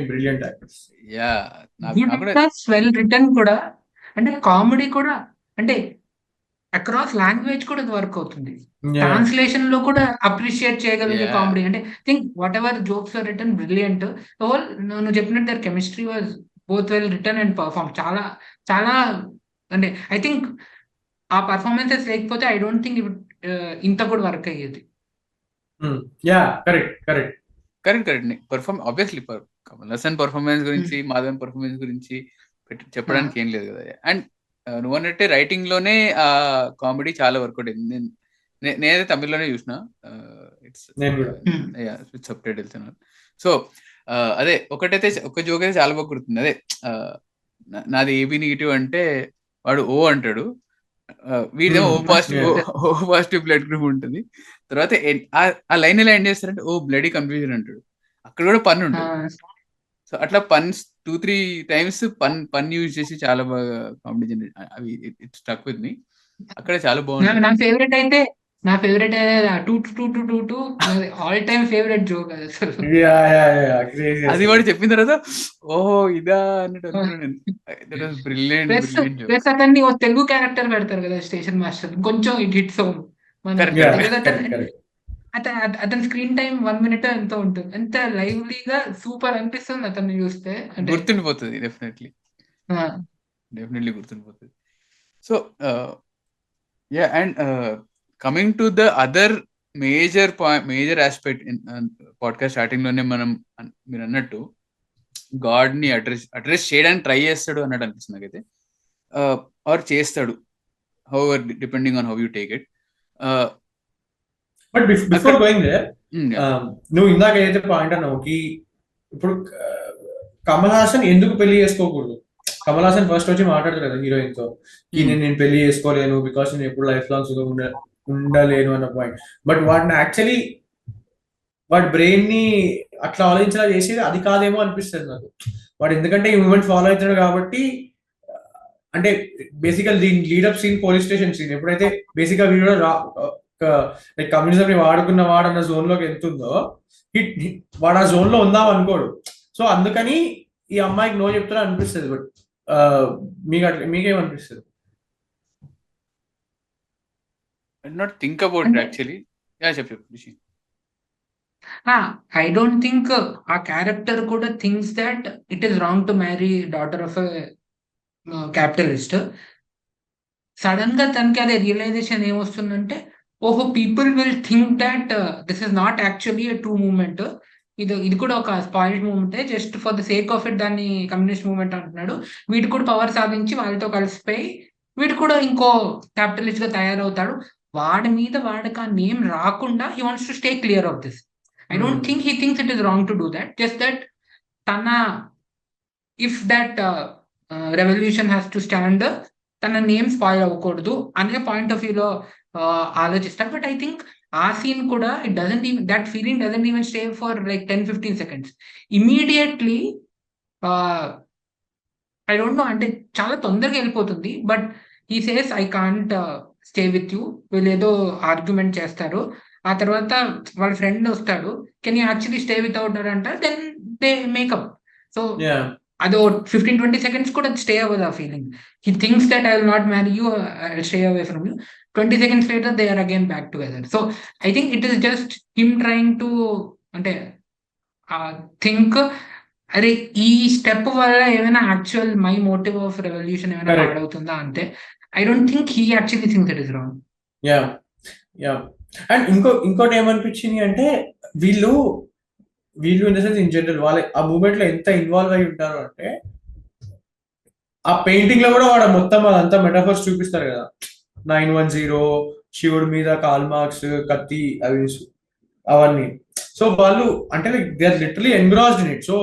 Brilliant actors. వెల్ రిటన్ కూడా. అంటే కామెడీ కూడా అంటే అక్రాస్ లాంగ్వేజ్ కూడా అది వర్క్ అవుతుంది. ట్రాన్స్లేషన్ లో కూడా అప్రిషియేట్ చేయగలిగే కామెడీ. అంటే think whatever jokes are written brilliant. Whole నువ్వు చెప్పినట్టు their chemistry was both well written and perform. చాలా చాలా అంటే ఐ థింక్ ఆ పర్ఫార్మెన్సెస్ లేకపోతే ఐ డోంట్ థింక్ ఇంత కూడా వర్క్ అయ్యేది. Correct. Perform obviously Kamal Haasan performance గురించి, మాధవన్ పర్ఫార్మెన్స్ గురించి చెప్పడానికి ఏం లేదు కదా. అండ్ నువ్వు అన్నట్టే రైటింగ్ లోనే ఆ కామెడీ చాలా వర్కౌట్ అయింది. నేనైతే తమిళ్లోనే చూసిన, ఇట్స్ సబ్ టైటిల్స్. సో అదే ఒకటైతే ఒక జోక్ అయితే చాలా బాగా గుర్తుంది. అదే నాది ఏబీ నెగిటివ్ అంటే వాడు ఓ అంటాడు, వీడిదేమో ఓ పాజిటివ్ బ్లడ్ గ్రూప్ ఉంటుంది. తర్వాత ఆ లైన్ ఎలా ఎండ్ చేస్తారంటే ఓ బ్లడీ కన్ఫ్యూజన్ అంటాడు. అక్కడ కూడా పన్ ఉంటుంది. సో అట్లా పన్స్ 2-3 టైమ్స్ పన్ యూజ్ చేసి చాలా బాగా కామెడీ జనరేట్. అవి ఇట్ స్టక్ విత్ మీ. అక్కడ చాలా బాగుంది. నా ఫేవరెట్ అయితే 2 ఆల్ టైమ్ ఫేవరెట్ జోక్ అది అసలు. అది వాడు చెప్పిన తర్వాత ఓహో ఇదా అన్నట్టు బ్రిలియంట్ జోక్. అతన్ని తెలుగు క్యారెక్టర్ పెడతారు కదా స్టేషన్ మాస్టర్, కొంచెం ఇట్ హిట్స్ హోమ్. అతని స్క్రీన్ టైం 1 minute ఎంతో ఉంటుంది. ఎంత లైవ్లీగా సూపర్ అనిపిస్తుంది అతన్ని చూస్తే. గుర్తుండిపోతుంది. డెఫినెట్లీ గుర్తుండిపోతుంది. So and coming to the other major aspect in podcast starting లోనే మీరు అన్నట్టు గాడ్ ని అడ్రస్ చేయడానికి ట్రై చేస్తాడు అన్నట్టు అనిపిస్తుంది నాకైతే. ఆర్ చేస్తాడు, however depending on how you take it. But before going there, నువ్వు ఇందాక ఏదైతే పాయింట్ అన్నావు కి ఇప్పుడు కమల్ హాసన్ ఎందుకు పెళ్లి చేసుకోకూడదు. కమల్ హాసన్ ఫస్ట్ వచ్చి మాట్లాడతాడు కదా హీరోయిన్ తో, నేను పెళ్లి చేసుకోలేను బికాస్ నేను ఎప్పుడు లైఫ్ లాంగ్ సుఖం ఉండలేను అన్న పాయింట్. బట్ వాడిని యాక్చువల్లీ వాడి బ్రెయిన్ ని అట్లా ఆలోచించేలా చేసేది అది కాదేమో అనిపిస్తుంది నాకు. వాడు ఎందుకంటే ఈ మూమెంట్ ఫాలో అవుతాడు కాబట్టి. అంటే బేసికల్ దీని లీడప్ సీన్ పోలీస్ స్టేషన్ సీన్ ఎప్పుడైతే బేసిక్ గా వీడియో కమ్యూనిజం ని వాడుకున్న వాడన్న జోన్ లోకి వెళ్తుందో వాడు ఆ జోన్ లో ఉందాం అనుకోడు. సో అందుకని ఈ అమ్మాయికి నో చెప్తారా అనిపిస్తుంది. బట్ మీకేమనిపిస్తుంది? not think about it actually. చెప్పు. I don't think ఆ క్యారెక్టర్ కూడా thinks that it is wrong to marry daughter of capitalist. Sudden గా తనకి అదే రియలైజేషన్ ఏమొస్తుందంటే, ఓహో people will think that this is not actually a true movement. ఇది కూడా ఒక spoiled movement, just for the sake of it దాన్ని communist movement అంటున్నాడు. వీడు కూడా పవర్ సాధించి వాళ్ళతో కలిసిపోయి వీడు కూడా ఇంకో క్యాపిటలిస్ట్ గా తయారవుతాడు. వాడి మీద వాడికి ఆ నేమ్ రాకుండా he wants to stay clear of this. I don't think he thinks it is wrong to do that. Just that tana, if that revolution has to stand, తన నేమ్ స్పాయిల్ అవ్వకూడదు అనే point of వ్యూలో ఆలోచిస్తారు. But I think ఆ scene కూడా it doesn't even, that feeling doesn't even stay for like 10-15 seconds. Immediately I don't know, అంటే చాలా తొందరగా వెళ్ళిపోతుంది. But he says I can't stay with you, వీళ్ళు ఏదో ఆర్గ్యుమెంట్ చేస్తారు. ఆ తర్వాత వాళ్ళ ఫ్రెండ్ వస్తాడు, can you actually stay without her అంటారు. Then they make up. సో అదో 15-20 seconds కూడా స్టే అవ్వదు ఆ feeling. He thinks that I will not marry you, I will stay away from you. 20 seconds later they are again back together. So I think it is just him trying to అంటే think, అరే ఈ step వల్ల ఏమైనా actual my motive of revolution ఏమైనా పాడవుతుందా అంతే. I don't think he actually thinks it is wrong. And ఇంకోటి ఏమనిపించింది అంటే వీళ్ళు in the sense in general వాళ్ళ ఆ మూమెంట్ లో ఎంత ఇన్వాల్వ్ అయి ఉంటారు అంటే, ఆ పెయింటింగ్ లో కూడా వాడు మొత్తం అదంతా మెటాఫర్స్ చూపిస్తారు కదా, 910 శివుడి మీద కాల్ మార్క్స్, కత్తి, అవన్నీ. సో వాళ్ళు అంటే like they are literally engrossed in it. So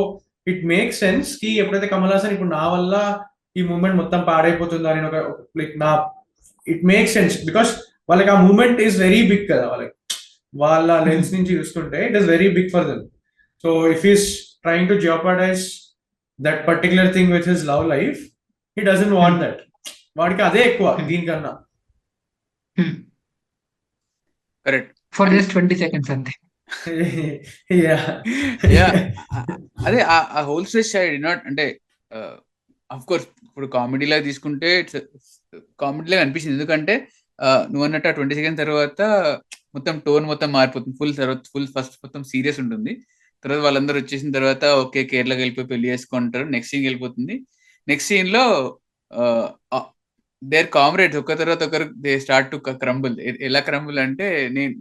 it makes sense కి ఎప్పుడైతే కమల్ హాసన్ ఇప్పుడు నా వల్ల ఈ మూమెంట్ మొత్తం పాడైపోతుందా అని ఒక like it makes sense because వాళ్ళకి ఆ మూమెంట్ ఈస్ వెరీ బిగ్ కదా, వాళ్ళ లెన్స్ నుంచి చూస్తుంటే it is very big for them. So if is trying to jeopardise that particular thing with his love life, he doesn't want that. వాడికి అదే ఎక్కువ దీనికన్నా. కరెక్ట్, ఫర్ జస్ట్ 20 seconds అంతే. అదే ఆ whole stretch I did not, అంటే of course ఇప్పుడు కామెడీలా తీసుకుంటే ఇట్స్ కామెడీలా అనిపించింది. ఎందుకంటే నువ్వు అన్నట్టు 20 seconds తర్వాత మొత్తం టోన్ మొత్తం మారిపోతుంది. ఫుల్ ఫస్ట్ మొత్తం సీరియస్ ఉంటుంది. తర్వాత వాళ్ళందరూ వచ్చేసిన తర్వాత ఓకే కేరళకి వెళ్ళిపోయి పెళ్లి చేసుకుంటారు. నెక్స్ట్ సీన్ వెళ్ళిపోతుంది. నెక్స్ట్ సీన్ లో దేర్ కామ్రేడ్స్ ఒక తర్వాత ఒకరు దే స్టార్ట్ టు క్రంబుల్. ఎలా క్రంబుల్ అంటే,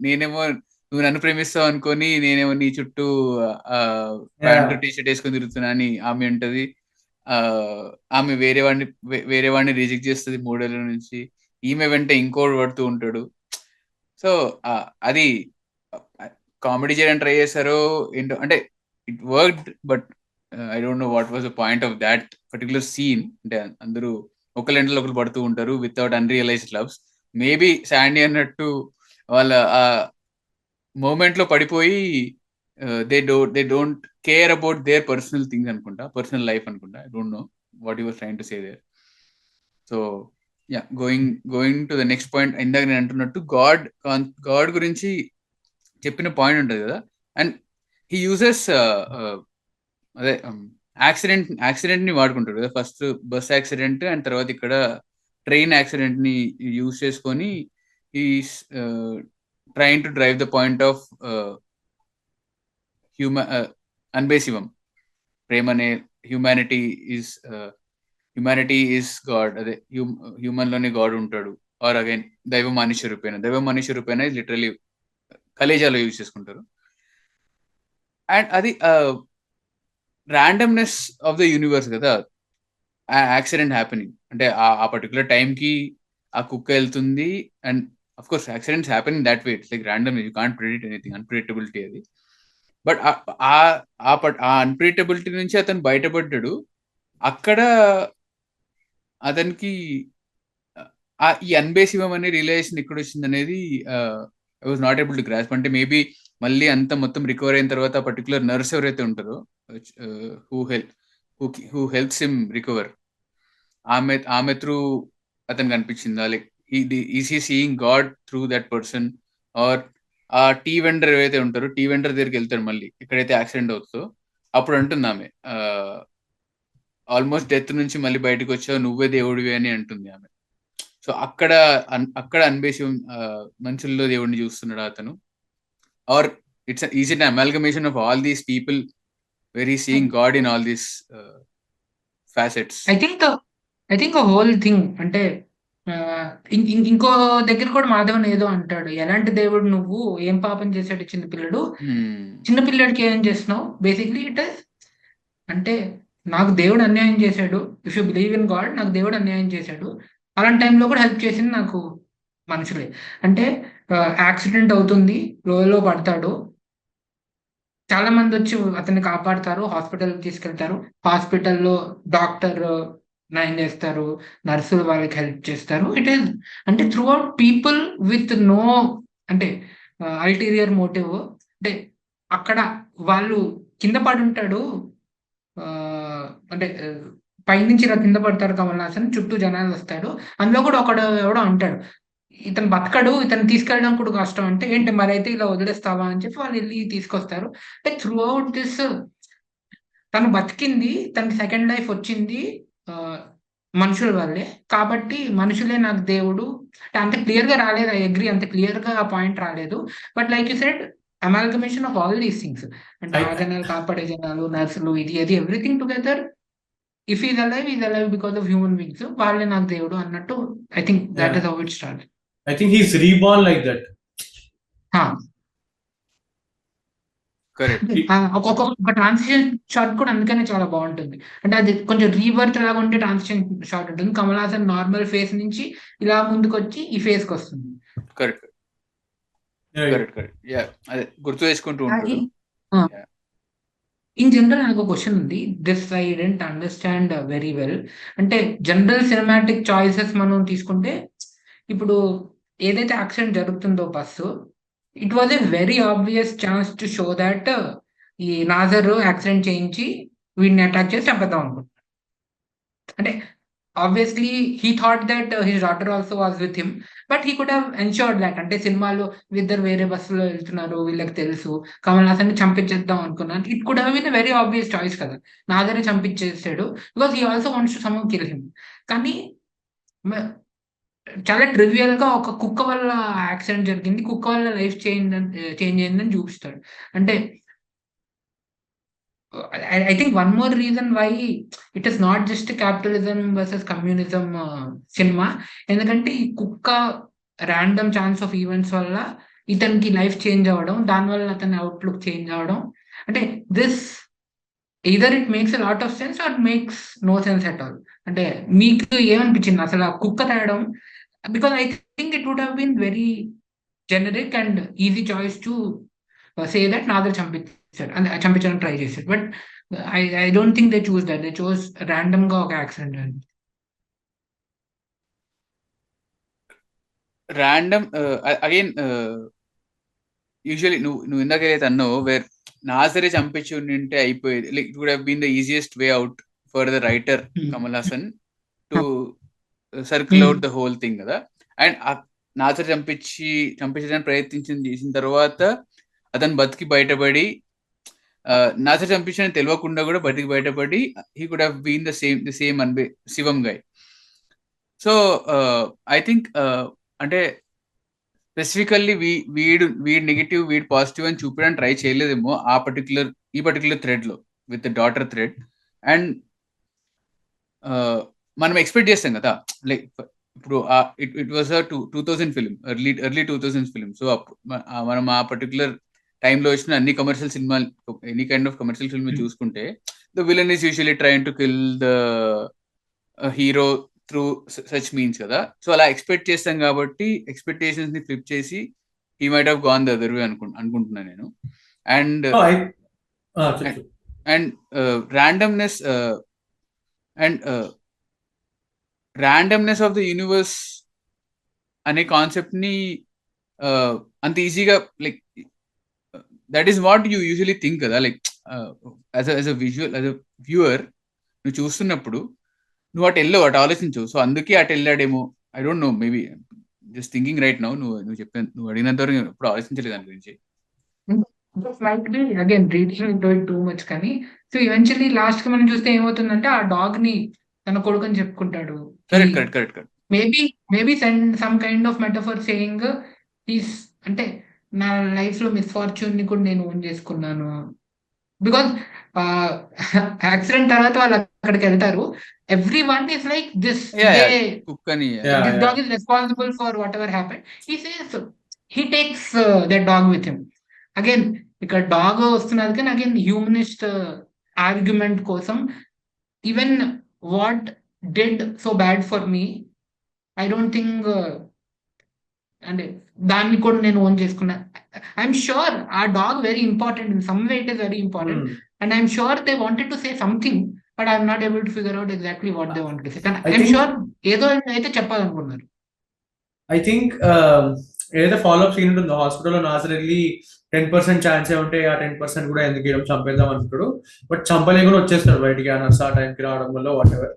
నేనేమో నువ్వు నన్ను ప్రేమిస్తావు అనుకొని నేనేమో నీ చుట్టూ ప్యాంటు టీషర్ట్ వేసుకొని తిరుగుతున్నా అని ఆమె ఉంటది. ఆమె వేరే వాడిని రిజెక్ట్ చేస్తుంది 3 ఏళ్ళ నుంచి. ఈమె వెంట ఇంకోటి పడుతూ ఉంటాడు. సో అది కామెడీ చేయడానికి ట్రై చేశారో ఏంటో, అంటే it worked. But I don't know what was the point of that particular scene. అంటే అందరూ ఒకళ్ళంట్లో ఒకరు పడుతూ ఉంటారు without unrealized loves. Maybe Sandy అన్నట్టు వాళ్ళ ఆ మూమెంట్ లో పడిపోయి they don't care about their personal things అనుకుంటా, పర్సనల్ లైఫ్ అనుకుంటా. I don't know what you were trying to say there. So yeah, going to the next point, ఇందాక నేను అంటున్నట్టు గాడ్ గురించి చెప్పిన పాయింట్ ఉంటుంది కదా. అండ్ హీ యూజెస్ అదే యాక్సిడెంట్ ని వాడుకుంటాడు కదా. ఫస్ట్ బస్ యాక్సిడెంట్ అండ్ తర్వాత ఇక్కడ ట్రైన్ యాక్సిడెంట్ ని యూజ్ చేసుకొని is trying to drive the point of Anbe Sivam. ప్రేమనే హ్యూమానిటీ ఈస్ గాడ్. అదే హ్యూమన్ లోనే గాడ్ ఉంటాడు. ఆర్ అగైన్ దైవ మనుష్య రూపేణ ఇస్ లిటరలీ కలేజాలో యూజ్ చేసుకుంటారు. అండ్ అది ర్యాండమ్నెస్ ఆఫ్ ద యూనివర్స్ కదా, యాక్సిడెంట్ హ్యాపెనింగ్. అంటే ఆ పర్టికులర్ టైంకి ఆ కుక్క వెళ్తుంది. And of course accidents happening that way, it's like random, you can't predict anything, unpredictability అది. బట్ ఆ అన్ప్రెడిక్టబిలిటీ నుంచి అతను బయటపడ్డాడు. అక్కడ అతనికి ఈ అన్బే శివం అనే రిలేషన్ ఎక్కడ వచ్చింది అనేది I was not able to grasp. అంటే మేబీ మళ్ళీ అంత మొత్తం రికవర్ అయిన తర్వాత పర్టికులర్ నర్స్ ఎవరైతే ఉంటారో హూ హెల్ప్స్ హిమ్ రికవర్, ఆమె త్రూ అతనికి అనిపించిందా, like is he seeing god through that person? Or ఆ టీ వెండర్ ఏవైతే ఉంటారో టీ వెండర్ దగ్గరికి వెళ్తారు మళ్ళీ ఎక్కడైతే యాక్సిడెంట్ అవుతుందో, అప్పుడు అంటుంది ఆమె ఆల్మోస్ట్ డెత్ నుంచి మళ్ళీ బయటకు వచ్చావు, నువ్వే దేవుడివి అని అంటుంది ఆమె. సో అక్కడ అన్బేసి మనుషుల్లో దేవుడిని చూస్తున్నాడు అతను. Or is it amalgamation of all these people where he's seeing God in all these facets? I think a whole thing, అంటే ఇంకో దగ్గర కూడా మాధవన్ ఏదో అంటాడు, ఎలాంటి దేవుడు నువ్వు, ఏం పాపం చేశాడు చిన్నపిల్లడికి ఏం చేస్తున్నావు. బేసిక్లీ ఇట్ ఇస్ అంటే నాకు దేవుడు అన్యాయం చేశాడు, if you believe in God, నాకు దేవుడు అన్యాయం చేశాడు, అలాంటి టైంలో కూడా హెల్ప్ చేసింది నాకు మనుషులే. అంటే యాక్సిడెంట్ అవుతుంది, లోయలో పడతాడు, చాలా మంది వచ్చి అతన్ని కాపాడతారు, హాస్పిటల్‌కి తీసుకెళ్తారు. హాస్పిటల్‌లో డాక్టర్ నయం చేస్తారు. నర్సులు వాళ్ళకి హెల్ప్ చేస్తారు. ఇట్ ఈస్ అంటే throughout people with no అంటే అల్టీరియర్ మోటివ్. అంటే అక్కడ వాళ్ళు కింద పడుంటాడు. అంటే పైనుంచి ఇలా కింద పడతాడు కమల్ హాసన్. చుట్టూ జనాలొస్తాడు. అందులో కూడా ఒకడు ఎవడో అంటాడు, "ఇతను బతకడు. ఇతన్ని తీసుకెళ్ళడం కూడా కష్టం" అంటే, "ఏంటి మరైతే ఇలా వదిలేస్తావా?" అని చెప్పి వాళ్ళెళ్లి తీసుకొస్తారు. అంటే త్రూ ఔట్ దిస్ తను బతికింది. తనకి సెకండ్ లైఫ్ వచ్చింది ఆహ్, మనుషుల వల్లే. కాబట్టి మనుషులే నాకు దేవుడు. అంటే అంత క్లియర్‌గా రాలేదు. I agree. అంత క్లియర్‌గా ఆ పాయింట్ రాలేదు. But like you said amalgamation of all these things. అంటే ఆ I జనాలు కాపాడే జనాలు, నర్సులు ఇది అది everything together. If is alive because of human beings. వాళ్ళే నాకు దేవుడు అన్నట్టు I think that yeah, is how it starts. I think he's reborn like that. ఆ! కరెక్ట్. ఒక ట్రాన్సిషన్ షాట్ కూడా అందుకనే చాలా బావుంటుంది. అంటే అది కొంచెం రీబర్త్ లాగా ఉండే ట్రాన్సిషన్ షాట్ ఉంటుంది. కమల్ హాసన్ నార్మల్ ఫేస్ నుంచి ఇలా ముందుకొచ్చి ఈ ఫేస్‌కొస్తుంది. కరెక్ట్. Yeah, correct. యాహ్! అదే గుర్తు చేసుకుంటూ ఆ! ఉంటాడు. ఆ! యాహ్! ఇన్ జనరల్ నాకొక క్వెషన్ ఉంది. This I didn't understand very well. అంటే జనరల్ సినిమాటిక్ చాయిసెస్ మనం తీసుకుంటే, ఇప్పుడు ఏదైతే యాక్సిడెంట్ జరుగుతుందో bus, it was a very obvious chance to show that ఈ నాజర్ యాక్సిడెంట్ చేయించి వీడిని అటాక్ చేసి చంపేద్దాం అనుకుంటున్నాడు. అంటే obviously he thought that his daughter also was with him. But he could have ensured that. అంటే సినిమాలో వీళ్ళిద్దరు వేరే బస్సులో వెళ్తున్నారు. వీళ్ళకి తెలుసు. కమల్ హాసన్‌ని చంపించేద్దాం అనుకున్నాను. It could have been a very obvious choice కదా! నాదరే చంపించేసాడు. Because he also wants to someone kill him. కానీ మ చాలా ట్రివియల్‌గా ఒక కుక్క వల్ల యాక్సిడెంట్ జరిగింది. కుక్క వల్ల లైఫ్ చేంజ్ అయిందని చూపిస్తాడు. అంటే I think one more reason why it is not just capitalism versus communism cinema. ఎందుకంటే ఈ కుక్క రాండమ్ ఛాన్స్ ఆఫ్ ఈవెంట్స్ వల్ల ఇతనికి లైఫ్ చేంజ్ అవ్వడం. దానివల్ల అతని అవుట్‌లుక్ చేంజ్ అవ్వడం. అంటే this either it makes a lot of sense or makes no sense at all. అంటే మీకు ఏమనిపించింది అసలు ఆ కుక్క తేడం? Because I think it would have been very generic and easy choice to say that Nassar చంపించాడు. చంపించడానికి ట్రై చేశాడు. But I don't think they chose that. They chose రాండమ్‌గా ఒక యాక్సిడెంట్ అని. రాండమ్ అగైన్ యూజువల్లీ నువ్వు ఇందాక ఏదైతే అన్నావో వేర్ నాజరే చంపించి ఉండింటే అయిపోయేది. Like it would have been the easiest way out for the writer Kamal Haasan to circle out the whole thing కదా. అండ్ నాజర్ చంపించడానికి చేసిన తర్వాత అతను బతికి బయటపడి నాజర్ చంపించని తెలియకుండా కూడా బతికి బయటపడి he could have been the same Anbe Sivam guy. So I think అంటే స్పెసిఫికల్లీ వీడు నెగిటివ్ వీడు పాజిటివ్ అని చూపించడానికి ట్రై చేయలేదేమో ఈ పర్టికులర్ థ్రెడ్ లో విత్ డాటర్ థ్రెడ్. అండ్ మనం ఎక్స్పెక్ట్ చేస్తాం కదా, లైక్ ఇప్పుడు it was 2000 film, early 2000 film. So మనం ఆ పర్టికులర్ టైంలో వచ్చిన అన్ని కమర్షియల్ సినిమాలు, any kind of commercial film చూసుకుంటే the villain is usually trying to kill the hero through such means కదా. సో అలా ఎక్స్పెక్ట్ చేస్తాం కాబట్టి ఎక్స్పెక్టేషన్స్ ని ఫ్లిప్ చేసి he might have gone the other way అనుకుంటున్నాను నేను. And and randomness and randomness of the universe అనే concept ని అంత ఈజీగా like that is what you usually think కదా. Like as a visual, as a viewer నువ్వు చూస్తున్నప్పుడు నువ్వు అటు వెళ్ళావు, అటు ఆలోచించు. సో అందుకే అటు వెళ్ళాడేమో, I don't know, maybe just thinking right now. నువ్వు అడిగినంత వరకు ఎప్పుడు ఆలోచించలేదు దాని గురించి. Might be again reading into it too much. కానీ సో ఈవెన్చువల్లీ లాస్ట్ కి మనం చూస్తే ఏమవుతుందంటే ఆ డాగ్ ని తన కొడుకు అని చెప్పుకుంటాడు. Correct. Maybe some kind of metaphor saying is అంటే నా లైఫ్ లో మిస్ఫార్చ్యూన్ ని కూడా నేను ఓన్ చేసుకున్నాను. బికాస్ యాక్సిడెంట్ తర్వాత వాళ్ళు అక్కడికి వెళ్తారు. Everyone is like this కుక్కని this dog is responsible for whatever happen. He says he takes that dog with him. Again ఇక్కడ డాగ్ వస్తున్నది కానీ అగైన్ హ్యూమనిస్ట్ ఆర్గ్యుమెంట్ కోసం even what did so bad for me, I don't think అంటే దాన్ని కూడా నేను own చేసుకున్నా. I'm sure ఆ dog very important, in some way it is very important, and I'm sure they wanted to say something, but I'm not able to figure out exactly what they wanted to say. కానీ I I'm think sure ఏదో అయితే చెప్పాలనుకున్నారు. I think ఏదైతే follow up scene ఉంటుందో హాస్పిటల్లో నాజర్ వెళ్ళి 10% ఛాన్సే ఉంటే ఆ 10% కూడా ఎందుకు ఇవ్వడం, చంపేద్దాం అనుకుంటాడు. బట్ చంపలేకుండా వచ్చేస్తాడు బయటికి ఆ నర్స్ ఆ టైంకి రావడం వల్ల what ever.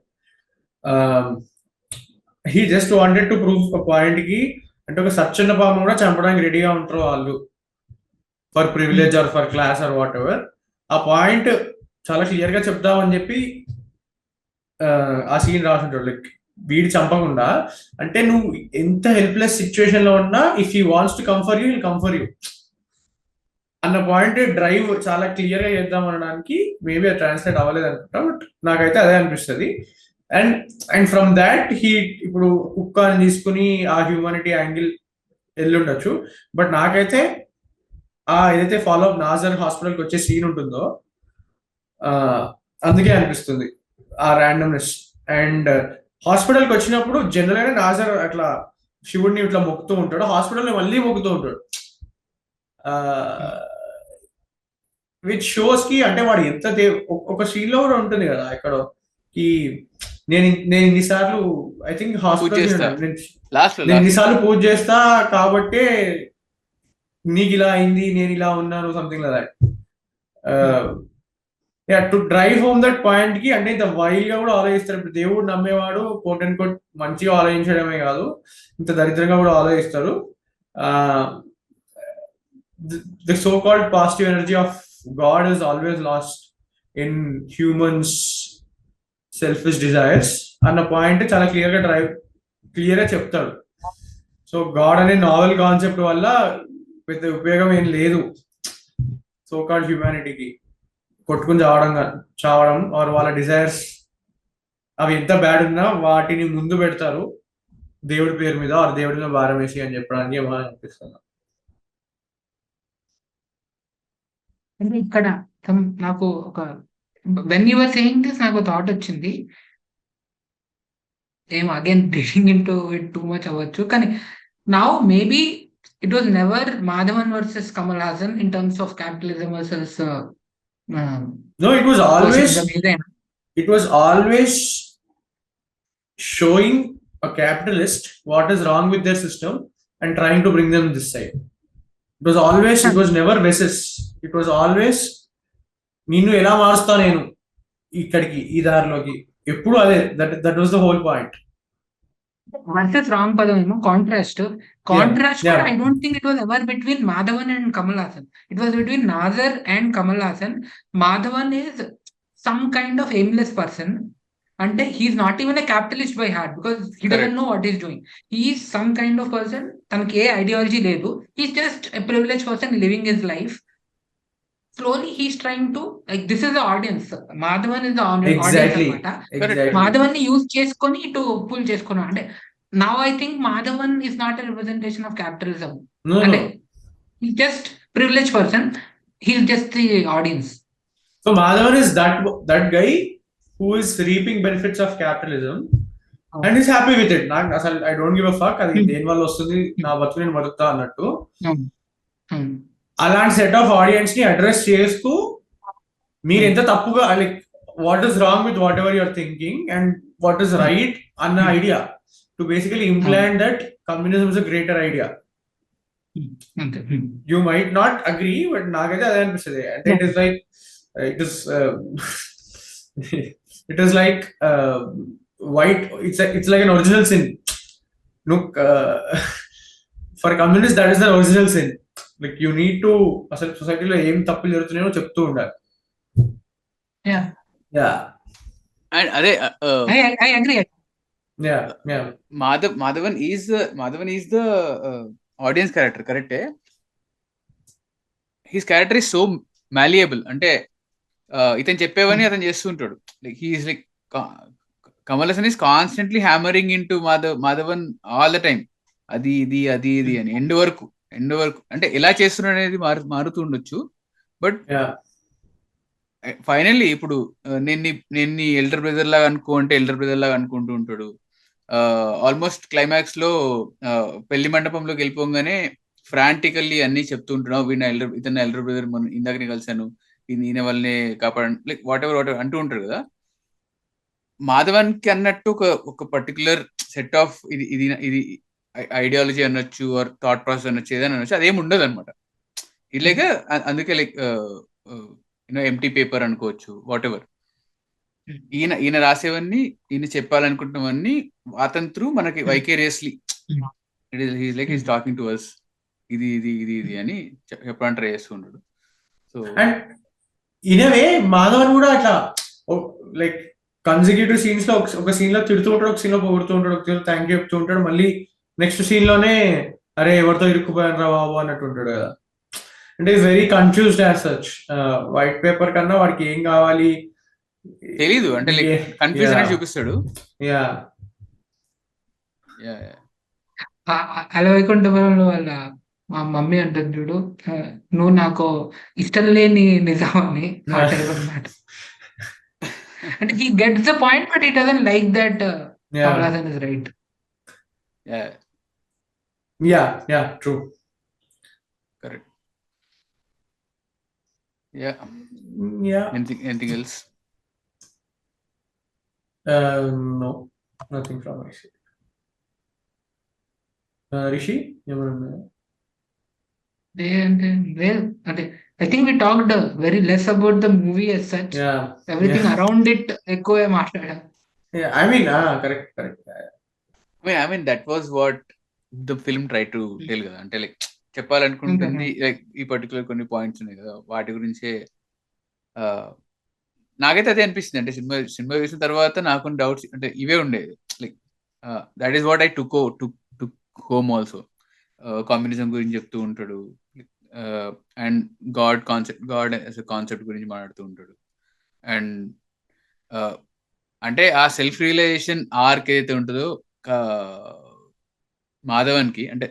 He just wanted to prove ఒక పాయింట్ కి, అంటే ఒక సచ్చిన పాము కూడా చంపడానికి రెడీగా ఉంటారు వాళ్ళు, for privilege or for class or whatever. ఆ పాయింట్ చాలా క్లియర్ గా చెప్దామని చెప్పి ఆ సీన్ రాసుంటాడు. లైక్ వీడి చంపకుండా, అంటే నువ్వు ఎంత హెల్ప్లెస్ సిచ్యువేషన్ లో ఉన్నా if you wants to come for you will come for you అన్న పాయింట్ డ్రైవ్ చాలా క్లియర్ గా చేద్దాం అనడానికి మేబీ అది ట్రాన్స్లేట్ అవ్వలేదు అనుకుంటా, బట్ నాకైతే అదే అనిపిస్తుంది. And and from that he ఇప్పుడు కుక్కని తీసుకుని ఆ హ్యూమానిటీ యాంగిల్ వెళ్ళుండొచ్చు, బట్ నాకైతే ఆ ఏదైతే ఫాలో అప్ నాజర్ హాస్పిటల్కి వచ్చే సీన్ ఉంటుందో అందుకే అనిపిస్తుంది ఆ ర్యాండమ్నెస్. అండ్ హాస్పిటల్కి వచ్చినప్పుడు జనరల్ గా నాజర్ అట్లా శివుడిని ఇట్లా మొక్కుతూ ఉంటాడు, హాస్పిటల్లో మళ్ళీ మొక్కుతూ ఉంటాడు, విచ్ షోస్ కి అంటే వాడు ఎంత ఒక సీన్ లో కూడా ఉంటుంది కదా ఇక్కడ ఈ నేను ఇన్నిసార్లు ఐ థింక్ హాస్పిటల్ నేను ఇన్నిసార్లు పూజ చేస్తా కాబట్టే నీకు ఇలా అయింది, నేను ఇలా ఉన్నాను, something like that. To drive home that point కి, అంటే ఇంత వైల్డ్ గా కూడా ఆలోచిస్తారు. ఇప్పుడు దేవుడు నమ్మేవాడు కోట్ అండ్ కోట్ మంచిగా ఆలోచించడమే కాదు, ఇంత దరిద్రంగా కూడా ఆలోచిస్తారు. The so-called positive energy of God is always lost in humans' selfish desires అన్న పాయింట్ చాలా క్లియర్ గా చెప్తాడు. సో గాడ్ అనే నావెల్ కాన్సెప్ట్ వల్ల పెద్ద ఉపయోగం ఏం లేదు సో కాల్డ్ హ్యూమానిటీకి. కొట్టుకుని చావడం ఆర్ వాళ్ళ డిజైర్స్ అవి ఎంత బ్యాడ్ ఉన్నా వాటిని ముందు పెడతారు దేవుడి పేరు మీద ఆర్ దేవుడి మీద భారం వేసి అని చెప్పడానికి బాగా అనిపిస్తుంది. అంటే ఇక్కడ నాకు ఒక when you were saying this నాకు థాట్ వచ్చింది, ఏమో again reading into it too much అవ్వచ్చు, కానీ now maybe it was never Madhavan versus Kamal Haasan in terms of capitalism versus No, it was always showing a capitalist what is wrong with their system and trying to bring them this side. It was never versus. It was always నిన్ను ఎలా మారుస్తా నేను ఇక్కడికి ఈ దారిలోకి, ఎప్పుడు అదే. That was the whole point. Versus wrong పదం ఏమో, కాంట్రాస్ట్ కూడా I don't think it was ever between Madhavan and Kamal Haasan. It was between Nassar and Kamal Haasan. Madhavan is some kind of aimless person, అంటే he's not even a capitalist by heart because he doesn't know what is doing. He's some kind of person, తనకి ఏ ideology లేదు, he's just a privilege person living his life. Slowly he's trying to, like, this is the audience. Madhavan is the audience anamata. Madhavan ni use cheskoni to pull cheskona. Ante now I think Madhavan is not a representation of capitalism. No. He's just privileged person. He's just the audience. So Madhavan is that guy who is reaping benefits of capitalism and is happy with it. I don't give a fuck. Adi deni valla ostundi, na batuku nenu baruta annattu. అలాంటి set of audience ని address చేస్తూ మీరు ఎంత తప్పుగా, like what is wrong with whatever you're thinking and what is right అన్న idea to basically implant that communism is a greater idea. You might not agree, but నాకైతే అదే అనిపిస్తుంది. అంటే it is like white, it's like an original sin. For communist that is the original sin. Like you need to అసలు సొసైటీలో ఏం తప్పులు జరుగుతున్నాయో చెప్తూ ఉండాలి. అదే I agree. Madhavan is the audience character, కరెక్టే. హిస్ క్యారెక్టర్ ఈజ్ సో మాలియబుల్, అంటే ఇతను చెప్పేవని అతను చేస్తుంటాడు. Like he is like Kamal Haasan is constantly hammering in to Madhavan all the time, అది ఇది అని ఎండ్ వరకు అంటే ఎలా చేస్తున్నాడు అనేది మారుతూ ఉండొచ్చు. బట్ ఫైనల్లీ ఇప్పుడు నేను ఎల్డర్ బ్రదర్ లాగా అనుకుంటూ ఉంటాడు. ఆల్మోస్ట్ క్లైమాక్స్ లో పెళ్లి మండపంలోకి వెళ్ళిపోగానే ఫ్రాంటికల్లీ అన్ని చెప్తూ ఉంటున్నావు, ఇతను ఎల్డర్ బ్రదర్ ఇందాక కలిసాను, ఈయన వల్లనే కాపాడండి, లైక్ వాట్ ఎవర్ అంటూ ఉంటారు కదా. మాధవన్కి అన్నట్టు ఒక పర్టికులర్ సెట్ ఆఫ్ ఇది ఇది ఇది ఐడియాలజీ అనొచ్చు, ఆర్ థాట్ ప్రాసెస్ అనొచ్చు, ఏదైనా అనొచ్చు, అదేం ఉండదు అనమాట. ఇలాగ అందుకే లైక్ ఎంటీ పేపర్ అనుకోవచ్చు, వాట్ ఎవర్. ఈయన రాసేవన్నీ, ఈయన చెప్పాలనుకుంటున్నవన్నీ అతని త్రూ మనకి vicariously like is talking to us, ఇది ఇది ఇది ఇది అని చెప్పడానికి ట్రై చేస్తూ ఉంటాడు. సో ఇనవే మాధవన్ కూడా అట్లా లైక్ కన్సిక్యూటివ్ సీన్స్ లో ఒక సీన్ లో తిడుతూ ఉంటాడు, ఒక సీన్ లో పొగుడుతూ ఉంటాడు, ఒక సీన్ థ్యాంక్ యూ చెప్తూ ఉంటాడు, మళ్ళీ నెక్స్ట్ సీన్ లోనే అరే ఎవరితో ఇరుక్కుపోయాను రా బాబు అన్నట్టు ఉంటాడు కదా. అంటే very confused as such. White paper కన్నా వాడికి ఏం కావాలి తెలీదు, అంటే లైక్ కన్ఫ్యూజన్ అని చూపిస్తాడు. యా అలా వైకుంఠపురంలో వాళ్ళ మా మమ్మీ అంటుంది చూడు, నువ్వు నాకు ఇష్టం లేని నిజం అని, ఆ టైప్ అన్నమాట. అంటే he gets the point but he doesn't like that Kamal Haasan is right. Yeah, true. Correct. Yeah. Anything else? No, nothing from my side. Rishi, Well, I think we talked very less about the movie as such. Yeah. Everything around it ఎక్కువే మాట్లాడాం. Yeah, I mean, correct. I mean that was what the film tried to tell కదా. అంటే like చెప్పాలనుకుంటుంది, like ఈ particular కొన్ని points ఉన్నాయి కదా, వాటి గురించే. నాకైతే అదే అనిపిస్తుంది. అంటే సినిమా చూసిన తర్వాత నాకు డౌట్స్ అంటే ఇవే ఉండేది. Like that is what I took home also. Communism గురించి చెప్తూ ఉంటాడు, అండ్ గాడ్ కాన్సెప్ట్ గురించి మాట్లాడుతూ ఉంటాడు. అండ్ అంటే ఆ సెల్ఫ్ రియలైజేషన్ ఆర్క్ ఏదైతే ఉంటుందో మాధవన్కి, అంటే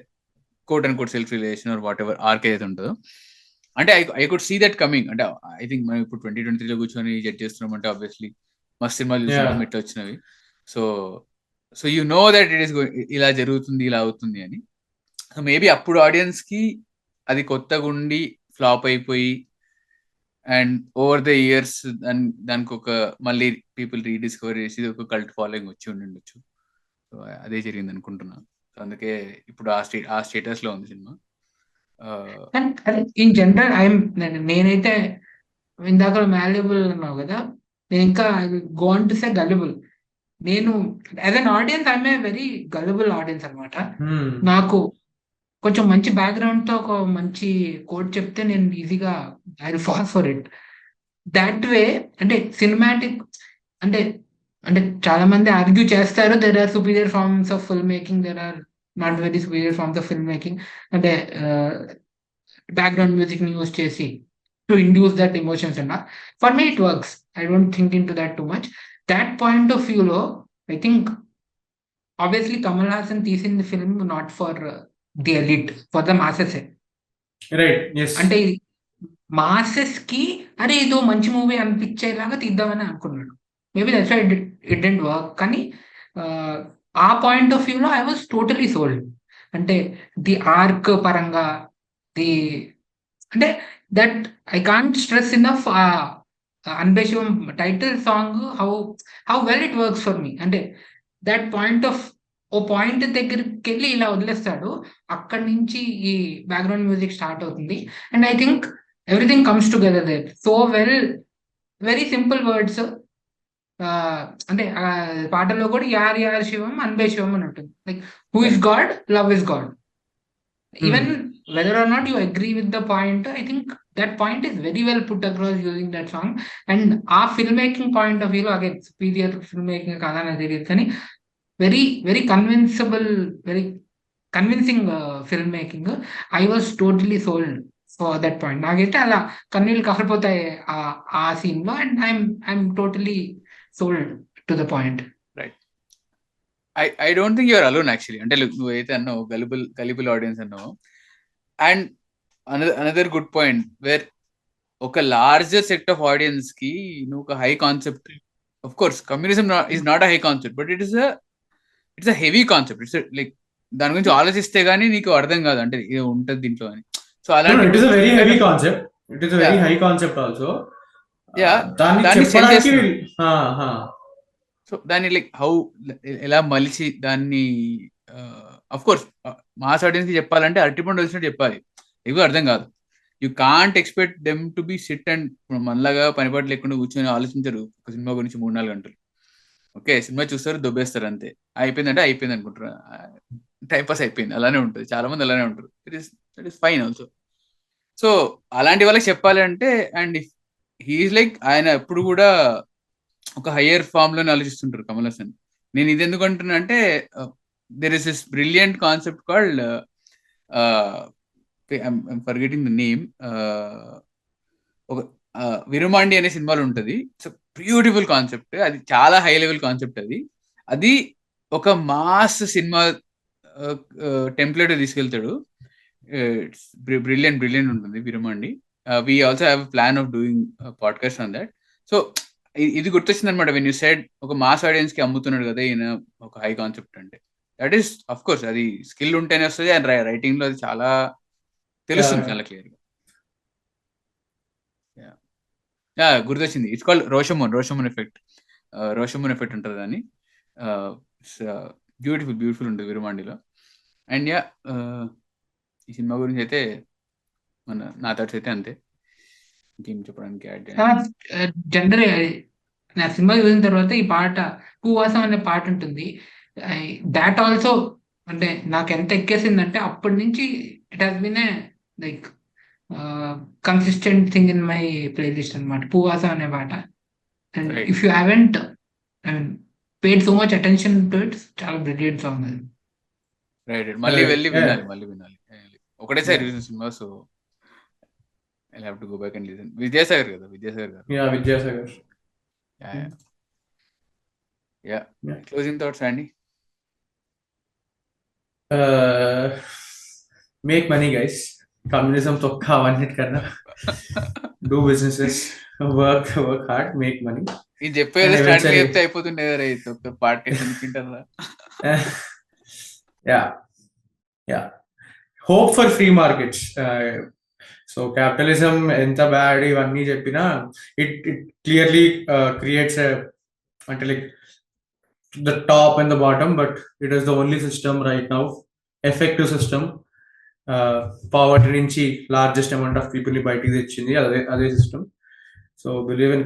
quote and quote self realization or whatever arc ఏదైతే ఉంటుందో, అంటే I could see that coming. అంటే ఐ థింక్ మనం ఇప్పుడు 2023లో కూర్చొని జడ్జ్ చేస్తున్నాం అంటే ఆబ్వియస్లీ మస్తు సినిమాలు చూసినాం ఇట్లా వచ్చినవి. So you know that it is ఇలా జరుగుతుంది, ఇలా అవుతుంది అని. సో మేబీ అప్పుడు ఆడియన్స్ కి అది కొత్తగా ఉండి ఫ్లాప్ అయిపోయి, అండ్ ఓవర్ ద ఇయర్స్ దానికి ఒక మళ్ళీ పీపుల్ రీడిస్కవర్ చేసి ఒక కల్ట్ ఫాలోయింగ్ వచ్చి ఉండొచ్చు. సో అదే జరిగింది అనుకుంటున్నాను. సో అందుకే ఇప్పుడు ఆ స్టేటస్ లో ఉంది సినిమా. ఇన్ జనరల్ నేనైతే ఇందాక మ్యాల్యబుల్ అన్నావు కదా, నేను ఇంకా go on to say gullible. నేను as an audience I'm a very gullible audience అనమాట. నాకు కొంచెం మంచి బ్యాక్గ్రౌండ్ తో ఒక మంచి కోట్ చెప్తే నేను ఈజీగా I will fall for it. That way అంటే సినిమాటిక్ అంటే అంటే చాలా మంది ఆర్గ్యూ చేస్తారు, there are superior forms of film making, there are not very superior forms of film making. అంటే బ్యాక్గ్రౌండ్ మ్యూజిక్ ని యూజ్ చేసి టు ఇండ్యూస్ దట్ ఎమోషన్స్ అన్న. For me it works. I don't think into that too much. That point of వ్యూలో I think obviously Kamal Haasan తీసింది film not for the elite, for the masses. అంటే masses కి అరే ఏదో మంచి movie అనిపించేలాగా తీద్దామని అనుకున్నాడు. Maybe that's why it didn't work. కానీ ఆ పాయింట్ ఆఫ్ వ్యూలో ఐ వాజ్ టోటలీ సోల్డ్. అంటే ది ఆర్క్ పరంగా, ది అంటే that I can't stress enough Anbe Sivam title song how well it works for me. అంటే దట్ పాయింట్ ఆఫ్ ఓ point దగ్గరికి వెళ్ళి ఇలా వదిలేస్తాడు, అక్కడి నుంచి ఈ బ్యాక్గ్రౌండ్ మ్యూజిక్ స్టార్ట్ అవుతుంది. And I think everything comes together there so well. Very simple words. అంటే పాటల్లో కూడా యార్ యార్ శివం అన్బే శివం అని ఉంటుంది. Like who is god, love is god. Even whether or not you agree with the point, I think that point is very well put across using that song. And ఆ film making point of వ్యూలో again superior film making కాదా నాకు తెలియదు, కానీ very very very convincing film making. I was totally sold for that point. నాకైతే అలా కన్నీళ్ళు కాకపోతాయి ఆ సీన్ లో. And I'm totally sold to the point. Right. I don't think you're alone actually. అంటే నువ్వైతే అన్నావు గలిబుల్ ఆడియన్స్ అన్నావు. And another good point where ఒక లార్జర్ సెట్ ఆఫ్ ఆడియన్స్ కి నువ్వు ఒక high concept, of course communism is not a high concept, but it is a it's a heavy concept. It's like దాని గురించి ఆలోచిస్తే గానీ నీకు అర్థం కాదు అంటే ఇది ఉంటది దీంట్లో అని. సో అలాంటి it is a very heavy concept, it is a very high concept also. దాన్ని సెల్ చెప్పడానికి చేస్తున్నారు. సో దాన్ని లైక్ హౌ ఎలా మలిచి దాన్ని అఫ్ కోర్స్ మాస్ ఆడియన్స్ కి చెప్పాలంటే అరటిపండు వచ్చినట్టు చెప్పాలి, ఇవి అర్థం కాదు. You can't expect them to be SIT and మనలాగా పనిపాటు లేకుండా కూర్చొని ఆలోచించరు ఒక సినిమా గురించి 3-4 గంటలు. ఓకే, సినిమా చూస్తారు, దొబ్బేస్తారు అంతే. అయిపోయిందంటే అయిపోయింది అనుకుంటారు, టైం పాస్ అయిపోయింది, అలానే ఉంటుంది. చాలా మంది అలానే ఉంటారు. It is fine also. So అలాంటి వాళ్ళకి చెప్పాలి అంటే, అండ్ హీఈస్ లైక్ ఆయన ఎప్పుడు కూడా ఒక హయ్యర్ ఫామ్ లోనే ఆలోచిస్తుంటారు కమల్ హాసన్. నేను ఇది ఎందుకు అంటున్నా అంటే, there is this brilliant concept called forgetting the name, ఒక విరుమాండి అనే సినిమాలో ఉంటుంది. ఇట్స్ బ్యూటిఫుల్ కాన్సెప్ట్, అది చాలా హై లెవెల్ కాన్సెప్ట్. అది ఒక మాస్ సినిమా టెంప్లెట్ తీసుకెళ్తాడు. బ్రిలియంట్ ఉంటుంది Virumandi. We also have plan of doing podcast on that. So ఇది గుర్తొచ్చింది అనమాట, వెన్ యూ సెడ్ ఒక మాస్ ఆడియన్స్ కి అమ్ముతున్నాడు కదా ఈయన ఒక హై కాన్సెప్ట్ అంటే. దట్ ఈస్ అఫ్ కోర్స్ అది స్కిల్ ఉంటేనే వస్తుంది, అండ్ రైటింగ్ లో అది చాలా తెలుస్తుంది చాలా క్లియర్ గా. గుర్తొచ్చింది, ఇట్స్ కాల్డ్ రోషమోన్ ఎఫెక్ట్ అంటారు దాన్ని. బ్యూటిఫుల్ ఉంటుంది విరుమాండిలో. అండ్ ఈ సినిమా గురించి అయితే నా థాట్స్ అయితే అంతే, ఇంకేం చెప్పడానికి యాడ్ చేయాలి. జనరల్ నా సినిమా చూసిన తర్వాత ఈ పాట పూవాసం అనే పాట ఉంటుంది. దాట్ ఆల్సో అంటే నాకు ఎంత ఎక్కేసిందంటే అప్పటి నుంచి it has been a like consistent thing in my playlist అనమాట, పూవాసం అనే పాట. And if you haven't paid so much attention to it, చాలా బ్రిలియంట్ సాంగ్ అది. రైట్, మళ్ళీ వినాలి ఒకటేసారి చూసిన సినిమా. So I'll have to go back and listen. Vidyasagar garu. Yeah, Vidyasagar. Yeah. Closing thoughts, Andy? Make money, guys. Communism tokka avannit karna. Do businesses, work hard, make money. ఈ చెప్పేది start చెప్తే అయిపోతుండే కదా, ఒక పాడ్కాస్ట్ అనుకుంటారా? Yeah. Hope for free markets. So capitalism ఎంత bad ఇవన్నీ చెప్పినా ఇట్ క్లియర్లీ క్రియేట్స్ అంటే like the top and the bottom, but it is the only system right now, effective system. Poverty నుంచి లార్జెస్ట్ అమౌంట్ ఆఫ్ పీపుల్ ని బయటికి తెచ్చింది అదే సిస్టమ్. So believe in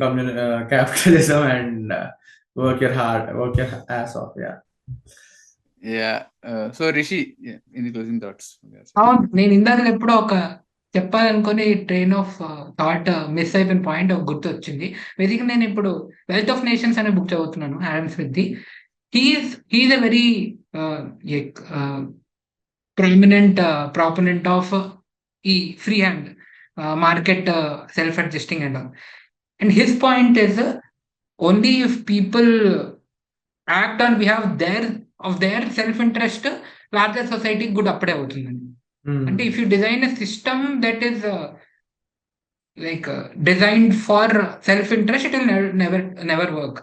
capitalism and work your ass off. So Rishi, any closing thoughts? నేను ఇందాక ఎప్పుడో ఒక చెప్పాలనుకుని ట్రైన్ ఆఫ్ థాట్ మిస్ అయిపోయిన పాయింట్ ఒక గుర్తు వచ్చింది. బేసిక్గా నేను ఇప్పుడు వెల్త్ ఆఫ్ నేషన్స్ అనే బుక్ చదువుతున్నాను, ఆడమ్ స్మిత్ ది. He is a very prominent proponent of the free hand market, self adjusting and all. And his point is only if people act on behalf their self interest, larger society good అప్పుడే అవుతుందండి. అంటే if you design a system that is like designed for self-interest, it will never work.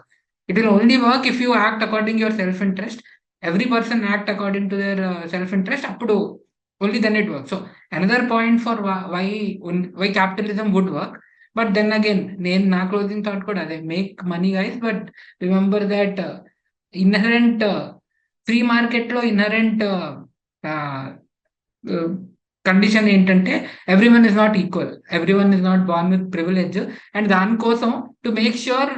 It will only work if you act according to your self-interest. Every person act according to their self-interest, appudu only then it works. So another point for why capitalism would work. But then again, na closing thought kuda ade, make money guys, but remember that inherent free market lo inherent condition ఏంటంటే everyone is not equal, everyone is not born with privilege. And దానికోసం to make sure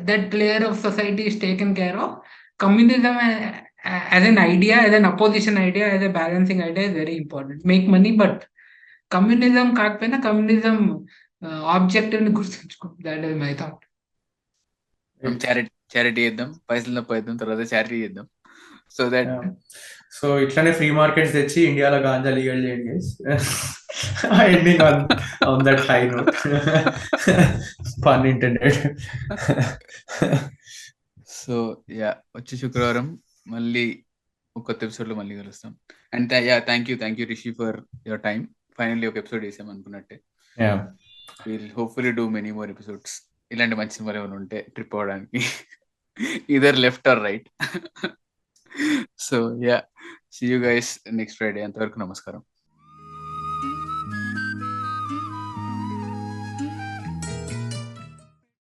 that layer of society is taken care of, communism as an idea, as an opposition idea, as a balancing idea is very important. Make money, but communism కాకపోయినా communism objective ని గుర్తుంచుకో. That is my thought. Charity చేద్దాం, పైసలు తప్పేద్దాం, తర్వాత charity చేద్దాం. So ఇట్లానే free markets తెచ్చి ఇండియాలో గాంజా లీగల్ చేయండి guys. Ending on that high note, pun intended. So వచ్చే శుక్రవారం మళ్ళీ ఒక కొత్త ఎపిసోడ్ లో మళ్ళీ కలుస్తాం. And thank you Rishi for your time. Finally ఒక ఎపిసోడ్ చేసాం అనుకున్నట్టే. Will hopefully do many more episodes. ఇలాంటి మంచి సినిమాలు ఏమైనా ఉంటే ట్రిప్ అవ్వడానికి, either left or right. So yeah, see you guys next Friday. అంతవరకు నమస్కారం.